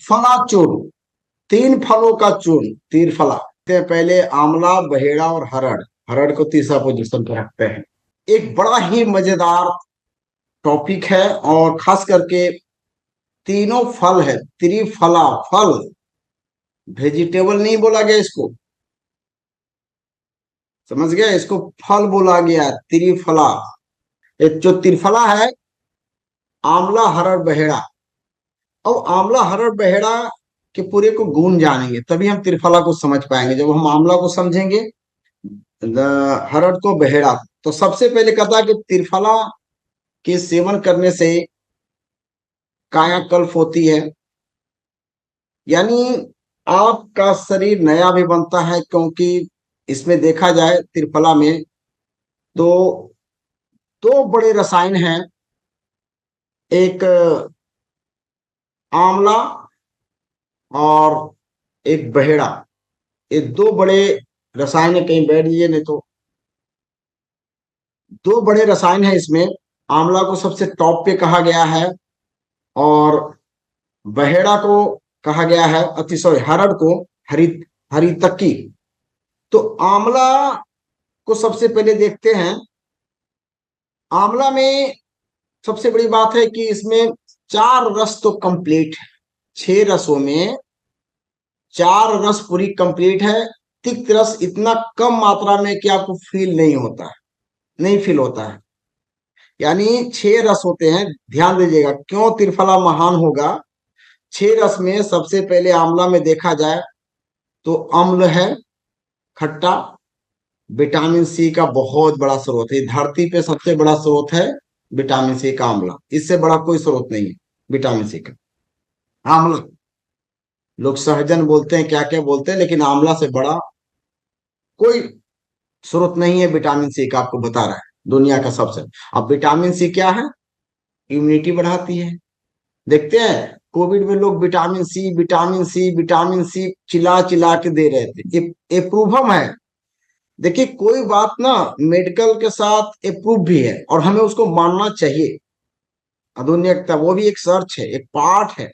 फला चूर्ण, तीन फलों का चूर्ण, त्रिफला। पहले आंवला, बहेड़ा और हरड़। हरड़ को तीसरा पोजीशन पर रखते हैं। एक बड़ा ही मजेदार टॉपिक है, और खास करके तीनों फल है, त्रिफला फल। वेजिटेबल नहीं बोला गया इसको, समझ गया, इसको फल बोला गया, त्रिफला। एक जो त्रिफला है, आंवला, हरड़, बहेड़ा। और आंवला, हरड़, बहेड़ा के पूरे को गुण जानेंगे तभी हम त्रिफला को समझ पाएंगे। जब हम आंवला को समझेंगे, हरड़ को, बहेड़ा। तो सबसे पहले कहता है कि त्रिफला के सेवन करने से कायाकल्प होती है, यानी आपका शरीर नया भी बनता है। क्योंकि इसमें देखा जाए त्रिफला में तो दो बड़े रसायन हैं, एक आंवला और एक बहेड़ा। ये दो बड़े रसायन है, कहीं बैठ जाइए नहीं तो। दो बड़े रसायन है इसमें। आंवला को सबसे टॉप पे कहा गया है, और बहेड़ा को कहा गया है, सॉरी, हरड़ को हरितकी। तो आंवला को सबसे पहले देखते हैं। आंवला में सबसे बड़ी बात है कि इसमें चार रस तो कंप्लीट है। 6 रसों में 4 रस पूरी कंप्लीट है। तिक्त रस इतना कम मात्रा में कि आपको फील नहीं होता है, नहीं फील होता है। यानी 6 रस होते हैं। ध्यान दीजिएगा क्यों त्रिफला महान होगा। 6 रस में सबसे पहले आंवला में देखा जाए तो अम्ल है, खट्टा। विटामिन सी का बहुत बड़ा स्रोत है, धरती पे सबसे बड़ा स्रोत है विटामिन सी का आंवला। इससे बड़ा कोई स्रोत नहीं है विटामिन सी का, आंवला। लोग सहजन बोलते हैं, क्या क्या बोलते हैं, लेकिन आंवला से बड़ा कोई स्रोत नहीं है विटामिन सी का, आपको बता रहा है दुनिया का सबसे। अब विटामिन सी क्या है? इम्यूनिटी बढ़ाती है। देखते हैं कोविड में लोग vitamin C, vitamin C, vitamin C चिल्ला चिल्ला के दे रहे थे। ये प्रूवम है। देखिए कोई बात ना मेडिकल के साथ अप्रूव भी है, और हमें उसको मानना चाहिए। आधुनिकता वो भी एक सर्च है, एक पार्ट है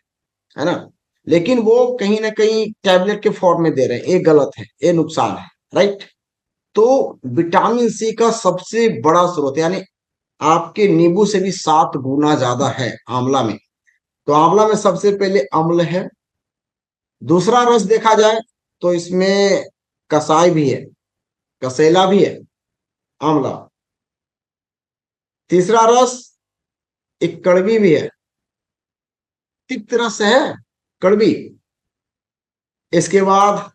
ना। लेकिन वो कहीं ना कहीं टैबलेट के फॉर्म में दे रहे हैं, ये गलत है, ये नुकसान है, राइट। तो विटामिन सी का सबसे बड़ा स्रोत, यानी आपके नींबू से भी 7 गुना ज्यादा है आंवला में। तो आंवला में सबसे पहले अम्ल है। दूसरा रस देखा जाए तो इसमें कसाई भी है, कसेला भी है आंवला। तीसरा रस एक कड़वी भी है, तिक्त रस है, कड़वी। इसके बाद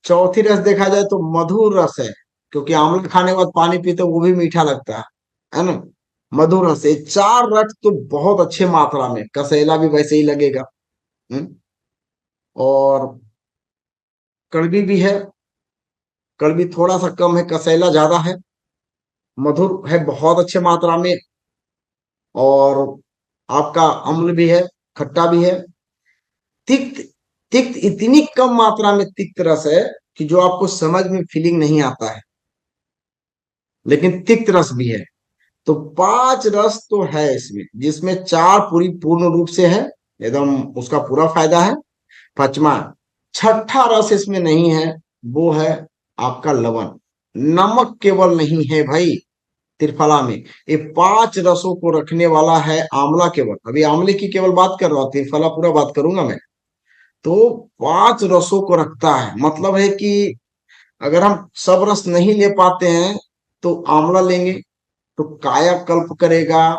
चौथी रस देखा जाए तो मधुर रस है, क्योंकि आंवला खाने के बाद पानी पीते वो भी मीठा लगता है ना। मधुर रस। ये 4 रस तो बहुत अच्छे मात्रा में, कसेला भी वैसे ही लगेगा। और कड़वी भी है, कड़वी थोड़ा सा कम है, कसेला ज्यादा है। मधुर है बहुत अच्छे मात्रा में, और आपका अम्ल भी है, खट्टा भी है। तिक्त, तिक्त इतनी कम मात्रा में तिक्त रस है कि जो आपको समझ में फीलिंग नहीं आता है, लेकिन तिक्त रस भी है। तो 5 रस तो है इसमें, जिसमें 4 पूरी पूर्ण रूप से है, एकदम उसका पूरा फायदा है। पांचवा, छठा रस इसमें नहीं है, वो है आपका लवण। नमक केवल नहीं है भाई त्रिफला में। ये 5 रसों को रखने वाला है आंवला केवल। अभी आंवले की केवल बात कर रहा हूं, त्रिफला पूरा बात करूंगा मैं। तो 5 रसों को रखता है, मतलब है कि अगर हम सब रस नहीं ले पाते हैं तो आंवला लेंगे, तो कायाकल्प करेगा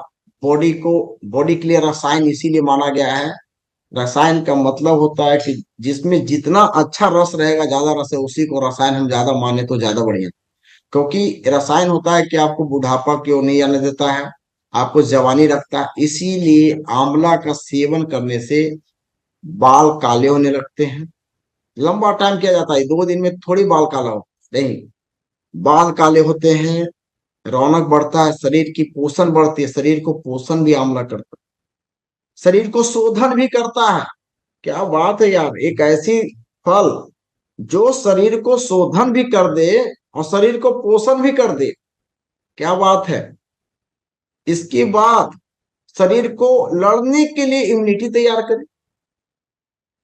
बॉडी को। बॉडी के लिए रसायन इसीलिए माना गया है। रसायन का मतलब होता है कि जिसमें जितना अच्छा रस रहेगा, ज्यादा रस है, उसी को रसायन हम ज्यादा माने तो ज्यादा बढ़िया। क्योंकि रसायन होता है कि आपको बुढ़ापा क्यों नहीं आने देता है, आपको जवानी रखता है। इसीलिए आंवला का सेवन करने से बाल काले होने लगते हैं। लंबा टाइम किया जाता है, 2 दिन में थोड़ी बाल काला हो, नहीं, बाल काले होते हैं, रौनक बढ़ता है, शरीर की पोषण बढ़ती है। शरीर को पोषण भी आंवला करता है, शरीर को शोधन भी करता है। क्या बात है यार, एक ऐसी फल जो शरीर को शोधन भी कर दे और शरीर को पोषण भी कर दे, क्या बात है। इसके बाद शरीर को लड़ने के लिए इम्यूनिटी तैयार करे।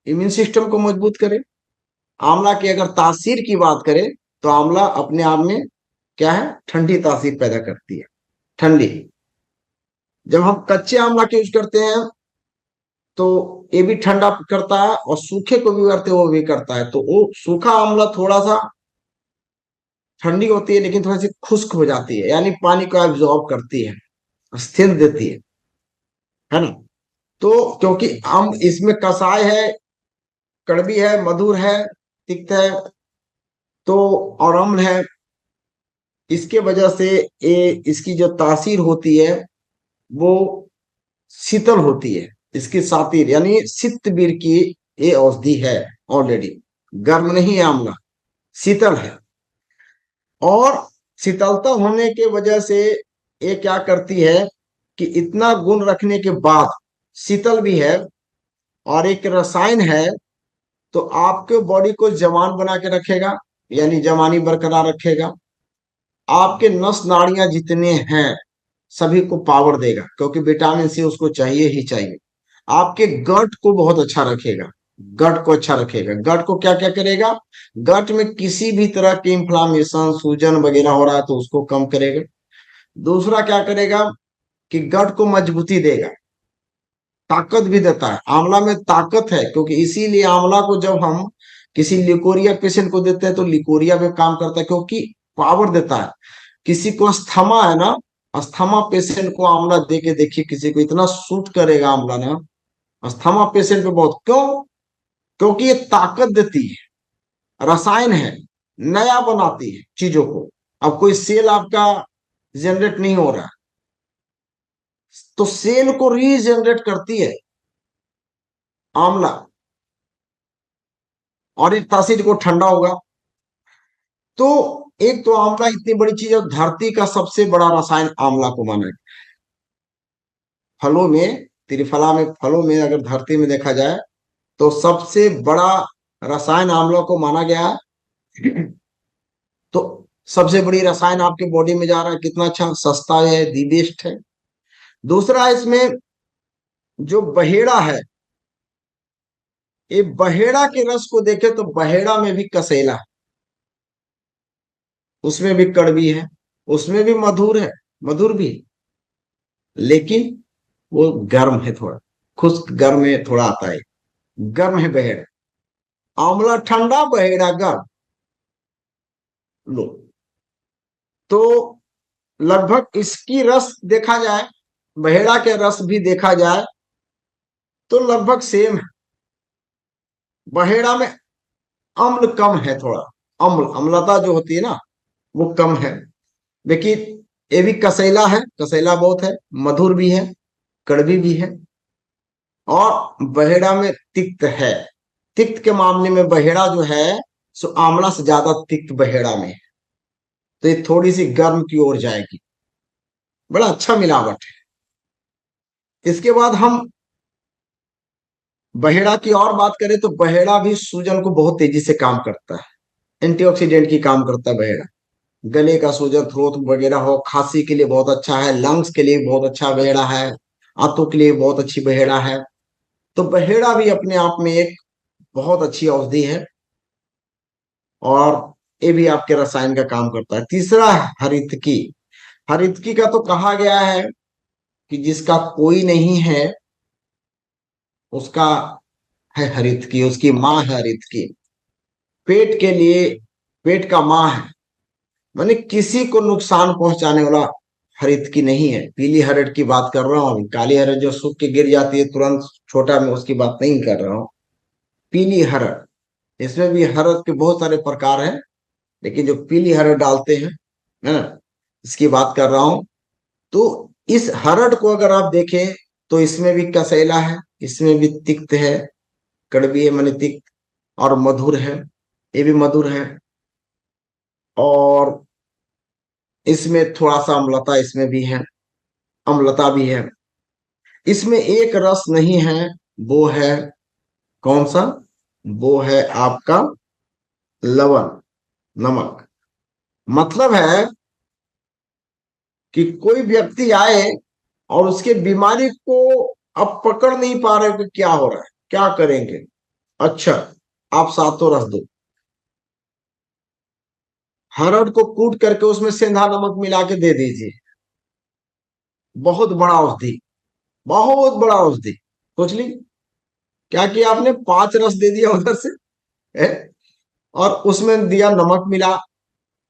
इम्यून सिस्टम को मजबूत करे। आंवला की अगर तासीर की बात करें तो आंवला अपने आप में क्या है, ठंडी तासीर पैदा करती है, ठंडी। जब हम कच्चे आंवला के यूज करते हैं तो ये भी ठंडा करता है, और सूखे को भी करते वो भी करता है। तो वो सूखा आंवला थोड़ा सा ठंडी होती है लेकिन थोड़ी सी खुश्क हो जाती है, यानी पानी को एब्जॉर्ब करती है, स्थिर देती है ना। तो क्योंकि आम इसमें कसाय है, कड़वी है, मधुर है, तिक्त है, तो और अम्ल है, इसके वजह से ये इसकी जो तासीर होती है वो शीतल होती है। इसकी सातिर यानी सितबीर की ये औषधि है, ऑलरेडी गर्म नहीं है आंवला, शीतल है। और शीतलता होने के वजह से ये क्या करती है कि इतना गुण रखने के बाद शीतल भी है और एक रसायन है, तो आपके बॉडी को जवान बना के रखेगा, यानी जवानी बरकरार रखेगा। आपके नस नाड़ियां जितने हैं सभी को पावर देगा, क्योंकि विटामिन सी उसको चाहिए ही चाहिए। आपके गट को बहुत अच्छा रखेगा, गट को अच्छा रखेगा। गट को क्या क्या करेगा, गट में किसी भी तरह के इंफ्लामेशन, सूजन वगैरह हो रहा है तो उसको कम करेगा। दूसरा क्या करेगा कि गट को मजबूती देगा, ताकत भी देता है। आंवला में ताकत है, क्योंकि इसीलिए आंवला को जब हम किसी लिकोरिया पेशेंट को देते हैं तो लिकोरिया में काम करता है, क्योंकि पावर देता है। किसी को अस्थमा है ना, अस्थमा पेशेंट को आंवला दे के देखिए, किसी को इतना सूट करेगा आंवला ना, अस्थमा पेशेंट पे बहुत। क्यों? क्योंकि ये ताकत देती है, रसायन है, नया बनाती है चीजों को। अब कोई सेल आपका जनरेट नहीं हो रहा तो सेल को रीजनरेट करती है आंवला, और इस तासीर को ठंडा होगा। तो एक तो आंवला इतनी बड़ी चीज है, धरती का सबसे बड़ा रसायन आंवला को माना है। फलों में, त्रिफला में, फलों में अगर धरती में देखा जाए तो सबसे बड़ा रसायन आंवला को माना गया है। तो सबसे बड़ी रसायन आपके बॉडी में जा रहा है, कितना अच्छा, सस्ता है, दी बेस्ट है। दूसरा इसमें जो बहेड़ा है, ये बहेड़ा के रस को देखे तो बहेड़ा में भी कसेला है, उसमें भी कड़वी है, उसमें भी मधुर है, मधुर भी, लेकिन वो गर्म है थोड़ा, खुश्क गर्म में थोड़ा आता है, गर्म है बहेड़ा। आंवला ठंडा, बहेड़ा गर्म। लो, तो लगभग इसकी रस देखा जाए, बहेड़ा के रस भी देखा जाए तो लगभग सेम है। बहेड़ा में अम्ल कम है थोड़ा, अम्लता जो होती है ना वो कम है। देखिए ये भी कसैला है, कसैला बहुत है, मधुर भी है, कड़वी भी है, और बहेड़ा में तिक्त है। तिक्त के मामले में बहेड़ा जो है सो आंवला से ज्यादा तिक्त बहेड़ा में है, तो ये थोड़ी सी गर्म की ओर जाएगी। बड़ा अच्छा मिलावट है। इसके बाद हम बहेड़ा की और बात करें तो बहेड़ा भी सूजन को बहुत तेजी से काम करता है, एंटीऑक्सीडेंट की काम करता है बहेड़ा। गले का सूजन, थ्रोट वगैरह हो, खांसी के लिए बहुत अच्छा है, लंग्स के लिए बहुत अच्छा बहेड़ा है, आंतों के लिए बहुत अच्छी बहेड़ा है। तो बहेड़ा भी अपने आप में एक बहुत अच्छी औषधि है, और ये भी आपके रसायन का काम करता है। तीसरा है हरितकी। हरितकी का तो कहा गया है कि जिसका कोई नहीं है उसका है हरितकी, उसकी माँ है हरितकी। पेट के लिए, पेट का माँ है, माने किसी को नुकसान पहुंचाने वाला हरितकी नहीं है। पीली हरड़ की बात कर रहा हूँ, काली हरड़ जो सूख के गिर जाती है तुरंत छोटा, में उसकी बात नहीं कर रहा हूँ। पीली हरड़, इसमें भी हरड़ के बहुत सारे प्रकार हैं, लेकिन जो पीली हरड़ डालते हैं, है ना, इसकी बात कर रहा हूं। तो इस हरड़ को अगर आप देखें तो इसमें भी कसैला है, इसमें भी तिक्त है, कड़वी है माने तिक्त, और मधुर है, ये भी मधुर है, और इसमें थोड़ा सा अम्लता इसमें भी है, अम्लता भी है। इसमें एक रस नहीं है, वो है कौन सा, वो है आपका लवण, नमक। मतलब है कि कोई व्यक्ति आए और उसके बीमारी को अब पकड़ नहीं पा रहे कि क्या हो रहा है, क्या करेंगे, अच्छा, आप सातों रस दो। हरड़ को कूट करके उसमें सेंधा नमक मिला के दे दीजिए। बहुत बड़ा औषधि, बहुत बड़ा औषधि। सोच ली, क्या किया आपने, 5 रस दे दिया उधर से है? और उसमें दिया नमक मिला,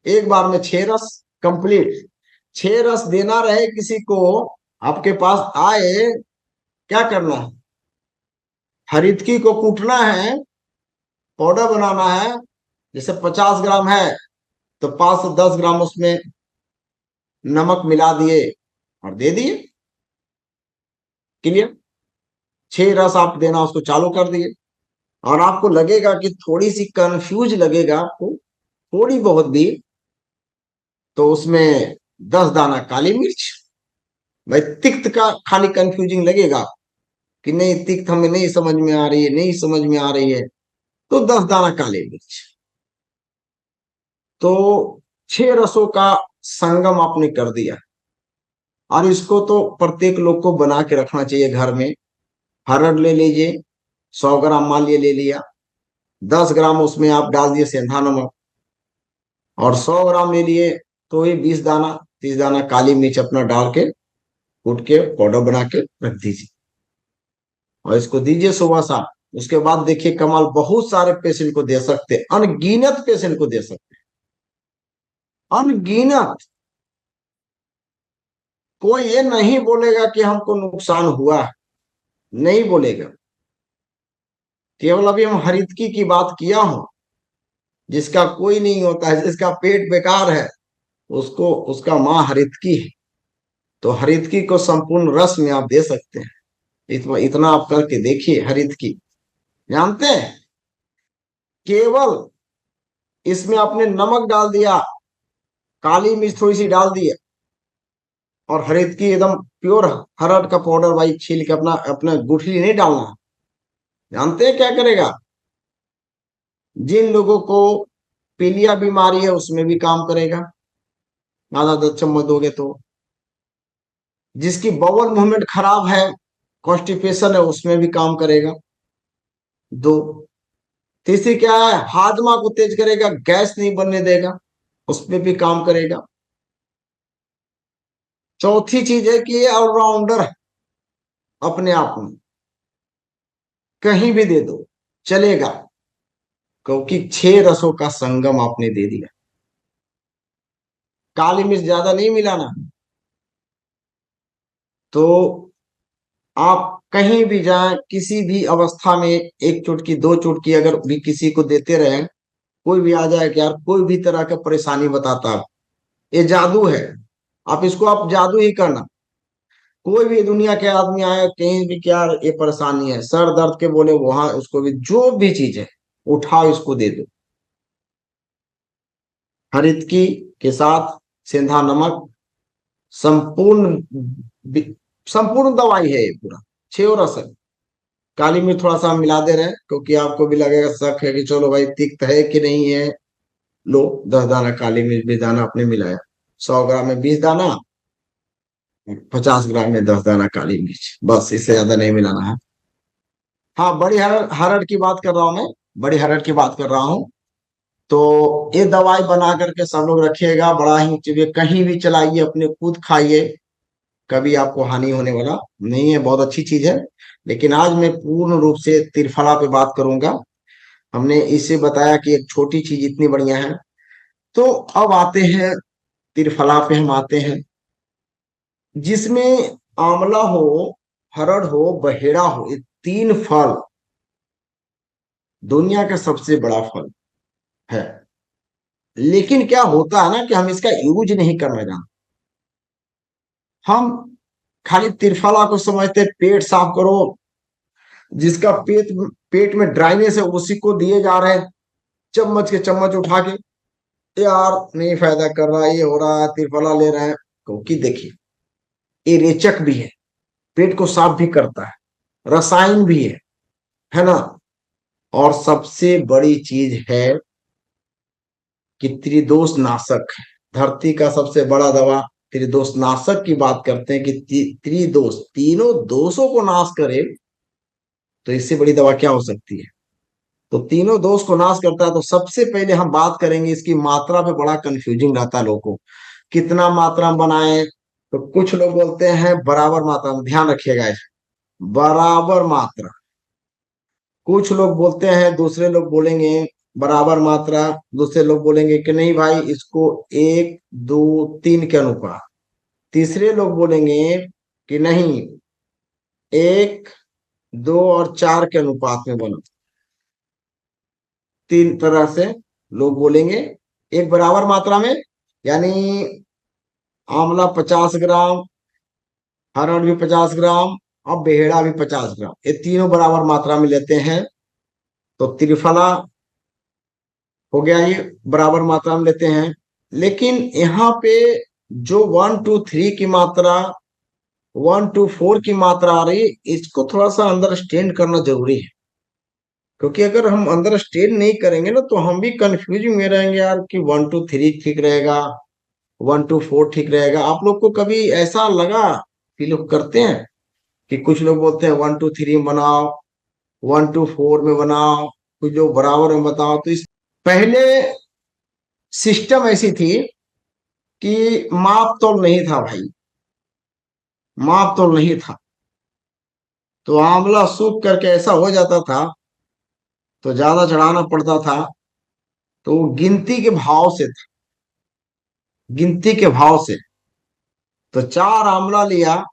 एक बार में 6 रस कंप्लीट। 6 रस देना रहे किसी को, आपके पास आए, क्या करना है, हरितकी को कूटना है, पाउडर बनाना है। जैसे 50 ग्राम है तो 5 से 10 ग्राम उसमें नमक मिला दिए और दे दिए। क्लियर। 6 रस आप देना उसको चालू कर दिए। और आपको लगेगा कि थोड़ी सी कंफ्यूज लगेगा आपको, थोड़ी बहुत भी, तो उसमें 10 दाना काली मिर्च। भाई तिक्त का खाली कंफ्यूजिंग लगेगा कि नहीं, तिक्त हमें नहीं समझ में आ रही है, नहीं समझ में आ रही है, तो 10 दाना काली मिर्च। तो 6 रसों का संगम आपने कर दिया। और इसको तो प्रत्येक लोग को बना के रखना चाहिए घर में। हरड़ ले लीजिए, 100 ग्राम मान लिए ले लिया, 10 ग्राम उसमें आप डाल दिए सेंधा नमक, और 100 ग्राम ले लिए तो ये 20 दाना, 30 दाना काली मिर्च अपना डाल के कूट के पाउडर बना के रख दीजिए, और इसको दीजिए सुबह शाम। उसके बाद देखिए कमाल, बहुत सारे पेशेंट को दे सकते हैं, अनगिनत पेशेंट को दे सकते हैं, अनगिनत। कोई ये नहीं बोलेगा कि हमको नुकसान हुआ है, नहीं बोलेगा। केवल अभी हम हरितकी की बात किया हूं, जिसका कोई नहीं होता है, जिसका पेट बेकार है, उसको उसका माँ हरितकी है। तो हरितकी को संपूर्ण रस में आप दे सकते हैं। इतना आप करके देखिए हरितकी। जानते हैं, केवल इसमें आपने नमक डाल दिया, काली मिर्च थोड़ी सी डाल दी, और हरितकी एकदम प्योर हरड़ का पाउडर, भाई छील के अपना अपना गुठली नहीं डालना। जानते हैं क्या करेगा, जिन लोगों को पीलिया बीमारी है उसमें भी काम करेगा, आधा 10 चम्मच दोगे तो। जिसकी बowel मूवमेंट खराब है, कॉन्स्टिपेशन है, उसमें भी काम करेगा। दो। तीसरी क्या है, हाजमा को तेज करेगा, गैस नहीं बनने देगा, उसमें भी काम करेगा। चौथी चीज है कि ये ऑलराउंडर है अपने आप में, कहीं भी दे दो चलेगा, क्योंकि 6 रसों का संगम आपने दे दिया। काली मिर्च ज्यादा नहीं मिलाना। तो आप कहीं भी जाएं, किसी भी अवस्था में, 1 चुटकी 2 चुटकी अगर भी किसी को देते रहे, कोई भी आ जाए कि यार कोई भी तरह का परेशानी बताता है, ये जादू है। आप इसको आप जादू ही करना। कोई भी दुनिया के आदमी आए कहीं भी, क्या ये परेशानी है, सर दर्द के बोले, वहां उसको भी जो भी चीज है उठाओ, इसको दे दो। हरितकी के साथ सेंधा नमक, संपूर्ण संपूर्ण दवाई है ये पूरा। 6 रस है। काली मिर्च थोड़ा सा हम मिला दे रहे हैं क्योंकि आपको भी लगेगा, शक है कि चलो भाई तिक्त है कि नहीं है। लो, 10 दाना काली मिर्च, 20 दाना आपने मिलाया, 100 ग्राम में 20 दाना, 50 ग्राम में 10 दाना काली मिर्च, बस, इससे ज्यादा नहीं मिलाना है। हाँ, बड़ी हरड़ हरड़ की बात कर रहा हूं मैं, बड़ी हरड़ की बात कर रहा हूँ। तो ये दवाई बना करके सब लोग रखिएगा, बड़ा ही चाहिए, कहीं भी चलाइए, अपने खुद खाइए, कभी आपको हानि होने वाला नहीं है, बहुत अच्छी चीज है। लेकिन आज मैं पूर्ण रूप से त्रिफला पे बात करूंगा। हमने इसे बताया कि एक छोटी चीज इतनी बढ़िया है। तो अब आते हैं त्रिफला पे, हम आते हैं जिसमें आंवला हो, हरड़ हो, बहेड़ा हो, ये 3 फल दुनिया का सबसे बड़ा फल है। लेकिन क्या होता है ना कि हम इसका यूज नहीं करना जानते। हम खाली त्रिफला को समझते हैं, पेट साफ करो, जिसका पेट पेट में ड्राइनेस है उसी को दिए जा रहे हैं, चम्मच के चम्मच उठा के, यार नहीं फायदा कर रहा, ये हो रहा है, त्रिफला ले रहे हैं। क्योंकि देखिए, ये रेचक भी है, पेट को साफ भी करता है, रसायन भी है ना। और सबसे बड़ी चीज है कि त्रिदोष नाशक है। धरती का सबसे बड़ा दवा त्रिदोष नाशक की बात करते हैं कि त्रिदोष, तीनों दोषों को नाश करे, तो इससे बड़ी दवा क्या हो सकती है। तो तीनों दोष को नाश करता है। तो सबसे पहले हम बात करेंगे इसकी मात्रा पे, बड़ा कंफ्यूजिंग रहता है लोगों को, कितना मात्रा में बनाए। तो कुछ लोग बोलते हैं बराबर मात्रा में, ध्यान रखिएगा इस बराबर मात्रा। कुछ लोग बोलते हैं, दूसरे लोग बोलेंगे बराबर मात्रा, दूसरे लोग बोलेंगे कि नहीं भाई इसको 1 2 3 के अनुपात। तीसरे लोग बोलेंगे कि नहीं 1 2 और 4 के अनुपात में बनो। तीन तरह से लोग बोलेंगे। एक बराबर मात्रा में, यानी आंवला 50 ग्राम, हरड़ भी 50 ग्राम और बेहड़ा भी 50 ग्राम, ये तीनों बराबर मात्रा में लेते हैं तो त्रिफला हो गया, ये बराबर मात्रा में लेते हैं। लेकिन यहाँ पे जो 1 2 3 की मात्रा, 1 2 4 की मात्रा आ रही है, इसको थोड़ा सा अंडरस्टैंड करना जरूरी है। क्योंकि अगर हम अंडरस्टैंड नहीं करेंगे ना तो हम भी कंफ्यूज में रहेंगे यार कि 1 2 3 ठीक रहेगा, 1 2 4 ठीक रहेगा। आप लोग को कभी ऐसा लगा कि लोग करते हैं कि कुछ लोग बोलते हैं 1 2 3 में बनाओ, 1 2 4 में बनाओ, कुछ जो बराबर में बताओ। तो इस पहले सिस्टम ऐसी थी कि माप तोल नहीं था भाई, माप तोल नहीं था। तो आंवला सूख करके ऐसा हो जाता था तो ज्यादा चढ़ाना पड़ता था। तो वो गिनती के भाव से था, गिनती के भाव से। तो 4 आंवला लिया,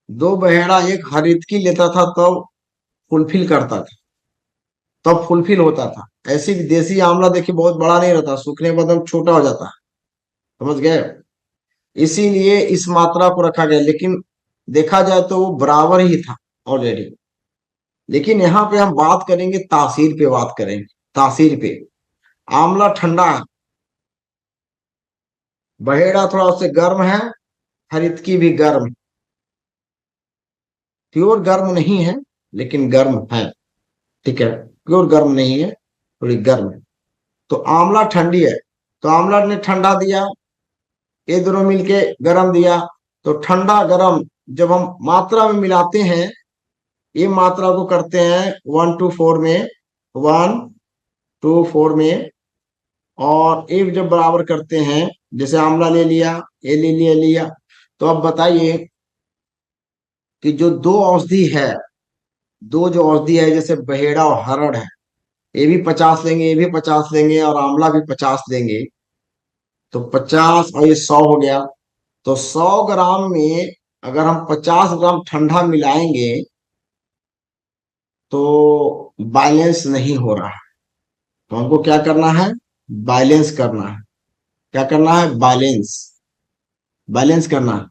2 बहेड़ा, एक हरितकी लेता था तब फुलफिल करता था, तब फुलफिल होता था। ऐसी देसी आंवला देखिए बहुत बड़ा नहीं रहता, सूखने के बाद एकदम छोटा हो जाता है, समझ गए। इसीलिए इस मात्रा को रखा गया। लेकिन देखा जाए तो वो बराबर ही था ऑलरेडी। लेकिन यहाँ पे हम बात करेंगे तासीर पे, बात करेंगे तासीर पे। आंवला ठंडा है, बहेड़ा थोड़ा उससे गर्म है, हरितकी भी गर्म, प्योर गर्म नहीं है लेकिन गर्म है, ठीक है, प्योर गर्म नहीं है, थोड़ी गर्म है। तो आंवला ठंडी है, तो आंवला ने ठंडा दिया, ये दोनों मिलके गर्म दिया। तो ठंडा गर्म जब हम मात्रा में मिलाते हैं, ये मात्रा को करते हैं 1 2 4 में, 1 2 4 में। और एक जब बराबर करते हैं, जैसे आंवला ले लिया, ये ले लिया लिया, तो अब बताइए कि जो दो औषधि है, दो जो औषधि है जैसे बहेड़ा और हरड़ है, ये भी 50 लेंगे, ये भी 50 लेंगे और आंवला भी 50 देंगे। तो 50 और ये 100 हो गया। तो 100 ग्राम में अगर हम 50 ग्राम ठंडा मिलाएंगे तो बैलेंस नहीं हो रहा है। तो हमको क्या करना है, बैलेंस करना है। क्या करना है, बैलेंस, बैलेंस करना है।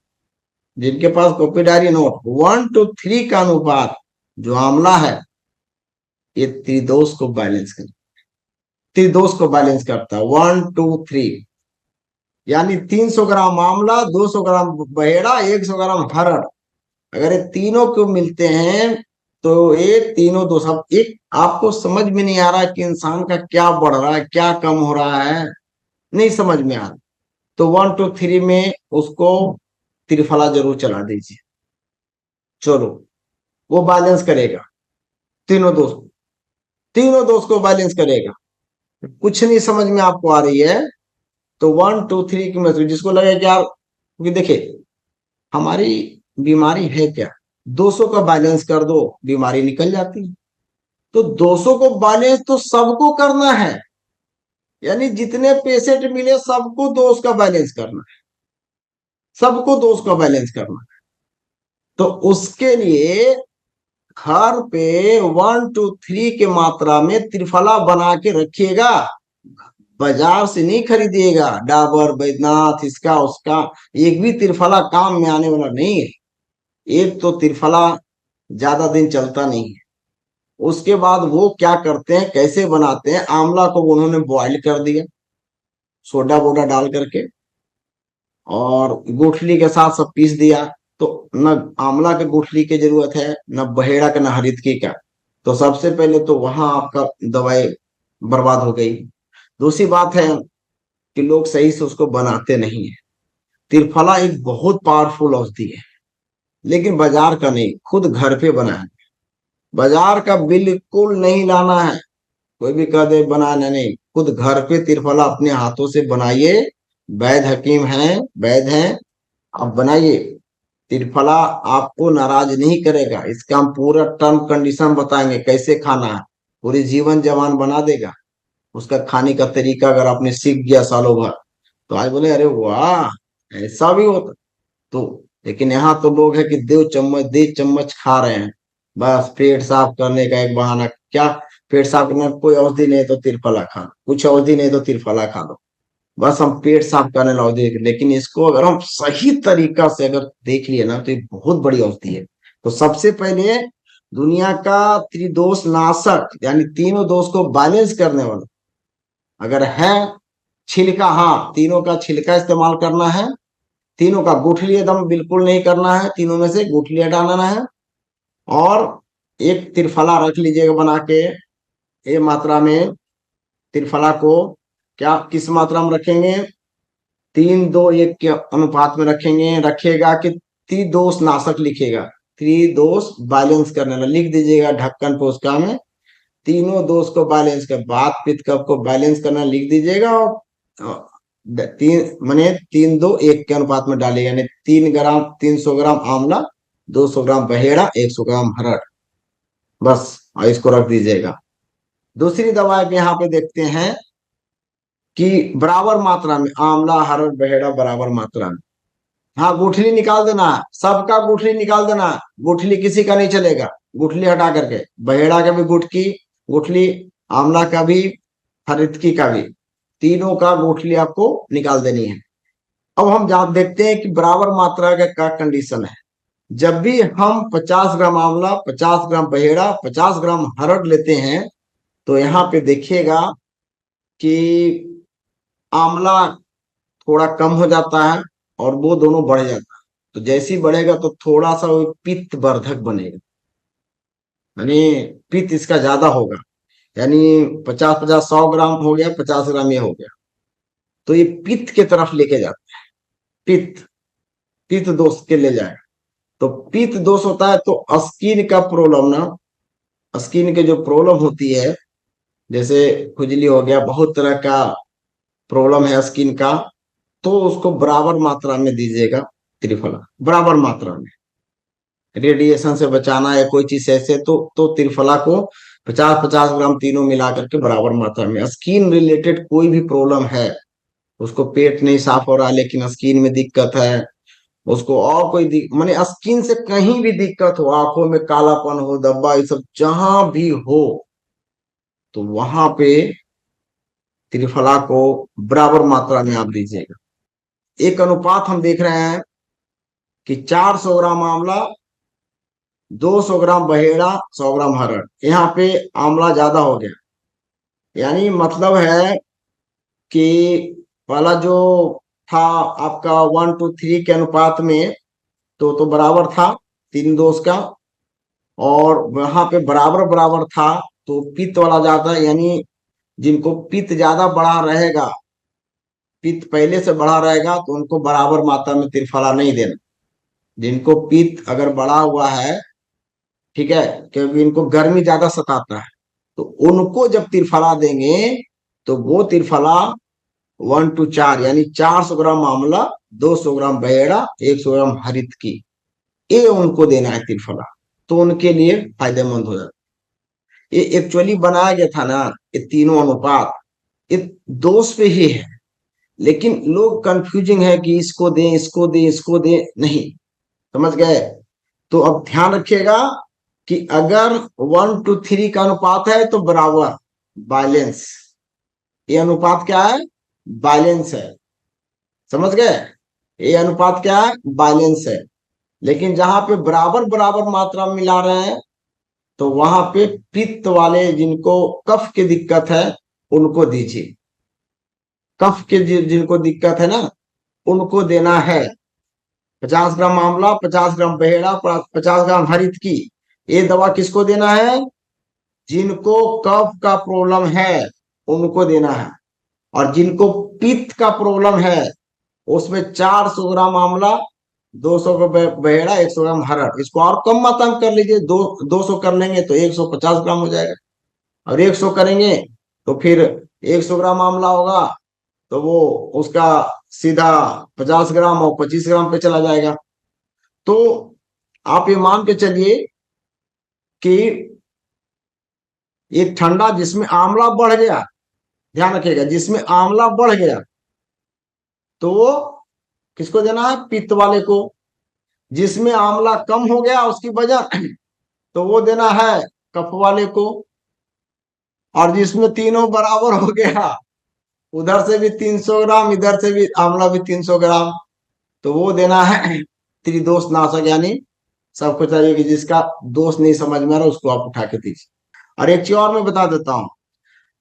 जिनके पास कॉपी डायरी नोट, 1 2 3 का अनुपात जो आंवला है ये त्रिदोष को बैलेंस कर, त्रिदोष को बैलेंस करता है। 1 2 3 यानी 300 ग्राम आंवला, 200 ग्राम बहेड़ा, 100 ग्राम हरड़, अगर ये तीनों को मिलते हैं तो ये तीनों दो सब एक। आपको समझ में नहीं आ रहा कि इंसान का क्या बढ़ रहा है क्या कम हो रहा है, नहीं समझ में आ रहा। तो 1 2 3 में उसको त्रिफला जरूर चला दीजिए, चलो वो बैलेंस करेगा, तीनों दोस्त, तीनों दोस्त को बैलेंस करेगा। कुछ नहीं समझ में आपको आ रही है तो 1 2 3 की मतलब जिसको लगे कि यार, क्योंकि देखिए हमारी बीमारी है क्या, 200 का बैलेंस कर दो बीमारी निकल जाती है। तो 200 को बैलेंस तो सबको करना है, यानी जितने पेशेंट मिले सबको दोष का बैलेंस करना है, सबको दोष का बैलेंस करना है। तो उसके लिए घर पे 1 2 3 के मात्रा में त्रिफला बना के रखिएगा, बाजार से नहीं खरीदिएगा डाबर बैद्यनाथ इसका उसका, एक भी त्रिफला काम में आने वाला नहीं है। एक तो त्रिफला ज्यादा दिन चलता नहीं है। उसके बाद वो क्या करते हैं, कैसे बनाते हैं, आंवला को उन्होंने बॉइल कर दिया सोडा वोडा डाल करके और गुठली के साथ सब पीस दिया। तो न आंवला के गुठली की जरूरत है, न बहेड़ा का, न हरितकी का। तो सबसे पहले तो वहां आपका दवाई बर्बाद हो गई। दूसरी बात है कि लोग सही से उसको बनाते नहीं है। त्रिफला एक बहुत पावरफुल औषधि है, लेकिन बाजार का नहीं, खुद घर पे बनाए। बाजार का बिल्कुल नहीं लाना है। कोई भी कह दे बनाना नहीं, खुद घर पे त्रिफला अपने हाथों से बनाइए। वैद्य हकीम हैं, वैद्य हैं, आप बनाइए। त्रिफला आपको नाराज नहीं करेगा। इसका हम पूरा टर्म कंडीशन बताएंगे, कैसे खाना है, पूरी जीवन जवान बना देगा। उसका खाने का तरीका अगर आपने सीख गया सालों भर, तो आज बोले अरे वाह, ऐसा भी होता। तो लेकिन यहाँ तो लोग है कि दे चम्मच खा रहे हैं, बस पेट साफ करने का एक बहाना। क्या पेट साफ करना, कोई औषधि नहीं तो तिरफला खा लो, कुछ औषधि नहीं तो तिरफला खा लो, बस हम पेट साफ करने ला औषधि। लेकिन इसको अगर हम सही तरीका से अगर देख लिए ना, तो ये बहुत बड़ी औषधि है। तो सबसे पहले दुनिया का त्रिदोष नाशक, यानी तीनों दोष को बैलेंस करने वाला अगर है, छिलका, हाँ, तीनों का छिलका इस्तेमाल करना है। तीनों का गुठली एकदम बिल्कुल नहीं करना है, तीनों में से गुठली हटाना है। और एक त्रिफला रख लीजिएगा बना के, ये मात्रा में त्रिफला को क्या किस मात्रा में रखेंगे, 3-2-1 के अनुपात में रखेंगे। रखेगा कि त्रिदोष नाशक लिखेगा, त्रिदोष बैलेंस करने वाला लिख दीजिएगा ढक्कन पे उसका में। तीनों दोष को बैलेंस कर, बात पित्त कफ को बैलेंस करना लिख दीजिएगा। और तीन माने 3-2-1 के अनुपात में डालिएगा, यानी 3 ग्राम, 300 ग्राम आंवला, 200 ग्राम बहेड़ा, 100 ग्राम हरड़, बस। और इसको रख दीजिएगा। दूसरी दवा यहाँ पे देखते हैं कि बराबर मात्रा में आंवला, हरड़, बहेड़ा बराबर मात्रा में। हाँ, गुठली निकाल देना, सबका गुठली निकाल देना, गुठली किसी का नहीं चलेगा। गुठली हटा करके, बहेड़ा का भी गुठली, आंवला का भी, हरितकी का भी, तीनों का गुठली आपको निकाल देनी है। अब हम जहां देखते हैं कि बराबर मात्रा का कंडीशन है। जब भी हम 50 ग्राम आंवला, 50 ग्राम बहेड़ा, 50 ग्राम हरड़ लेते हैं, तो यहाँ पे देखिएगा कि आंवला थोड़ा कम हो जाता है और वो दोनों बढ़ जाता है। तो जैसे ही बढ़ेगा तो थोड़ा सा वो पित्त वर्धक बनेगा, यानी पित्त इसका ज्यादा होगा। यानी 50-50, 100 ग्राम हो गया, 50 ग्राम ये हो गया, तो ये पित्त के तरफ लेके जाता है। पित्त, पित्त दोष के ले जाएगा। तो पित्त दोष होता है तो स्किन का प्रॉब्लम ना, स्किन के जो प्रॉब्लम होती है, जैसे खुजली हो गया, बहुत तरह का प्रॉब्लम है स्किन का, तो उसको बराबर मात्रा में दीजिएगा त्रिफला, बराबर मात्रा में। रेडिएशन से बचाना है कोई चीज ऐसे, तो त्रिफला को 50-50 ग्राम तीनों मिला करके बराबर मात्रा में। स्किन रिलेटेड कोई भी प्रॉब्लम है, उसको पेट नहीं साफ हो रहा लेकिन स्किन में दिक्कत है, उसको और कोई माने स्किन से कहीं भी दिक्कत हो, आंखों में कालापन हो, धब्बा, ये सब जहां भी हो, तो वहां पे त्रिफला को बराबर मात्रा में आप दीजिएगा। एक अनुपात हम देख रहे हैं कि 400 ग्राम आंवला, 200 ग्राम बहेड़ा, 100 ग्राम हरड़। यहाँ पे आंवला ज्यादा हो गया, यानी मतलब है कि पहला जो था आपका 1-3 के अनुपात में, तो बराबर था तीन दोष का, और वहां पे बराबर बराबर था, तो पित्त वाला ज्यादा, यानी जिनको पित्त ज्यादा बढ़ा रहेगा, पित्त पहले से बढ़ा रहेगा, तो उनको बराबर मात्रा में त्रिफला नहीं देना। जिनको पित्त अगर बढ़ा हुआ है, ठीक है, क्योंकि इनको गर्मी ज्यादा सताता है, तो उनको जब त्रिफला देंगे, तो वो त्रिफला 1-4, यानी 400 ग्राम आंवला, 200 ग्राम बहेड़ा, 100 ग्राम हरित की, ये उनको देना है त्रिफला। तो उनके लिए फायदेमंद हो जाता है। ये एक्चुअली बनाया गया था ना, ये तीनों अनुपात, ये दोष पे ही है, लेकिन लोग कंफ्यूजिंग है कि इसको दें, इसको दें, इसको दें, नहीं, समझ गए। तो अब ध्यान रखिएगा कि अगर 1-3 का अनुपात है तो बराबर, बैलेंस, ये अनुपात क्या है, बैलेंस है, समझ गए। ये अनुपात क्या है, बैलेंस है। लेकिन जहां पे बराबर बराबर मात्रा में मिला रहे हैं, तो वहां पे पित्त वाले, जिनको कफ की दिक्कत है, उनको दीजिए। कफ के जिनको दिक्कत है ना, उनको देना है 50 ग्राम आंवला, 50 ग्राम बहेड़ा, 50 ग्राम हरित की। ये दवा किसको देना है, जिनको कफ का प्रॉब्लम है उनको देना है। और जिनको पित्त का प्रॉब्लम है, उसमें 400 ग्राम आंवला, 200 को बहेड़ा, 100 ग्राम हरड़। इसको और कम मात्रा में कर लीजिए, 200 कर लेंगे तो 150 ग्राम हो जाएगा। और 100 करेंगे तो फिर 100 ग्राम आंवला होगा, तो वो उसका सीधा 50 ग्राम और 25 ग्राम पे चला जाएगा। तो आप ये मान के चलिए कि ये ठंडा जिसमें आंवला बढ़ गया, ध्यान रखिएगा, जिसमें आंवला बढ़ गया तो वो किसको देना है? पित्त वाले को। जिसमें आंवला कम हो गया उसकी वजह तो वो देना है कफ वाले को। और जिसमें तीनों बराबर हो गया, उधर से भी 300 ग्राम, इधर से भी आंवला भी 300 ग्राम, तो वो देना है त्रिदोष नाशक। यानी सबको चाहिए कि जिसका दोष नहीं समझ में आ रहा उसको आप उठा के दीजिए। और एक चीज और मैं बता देता हूँ,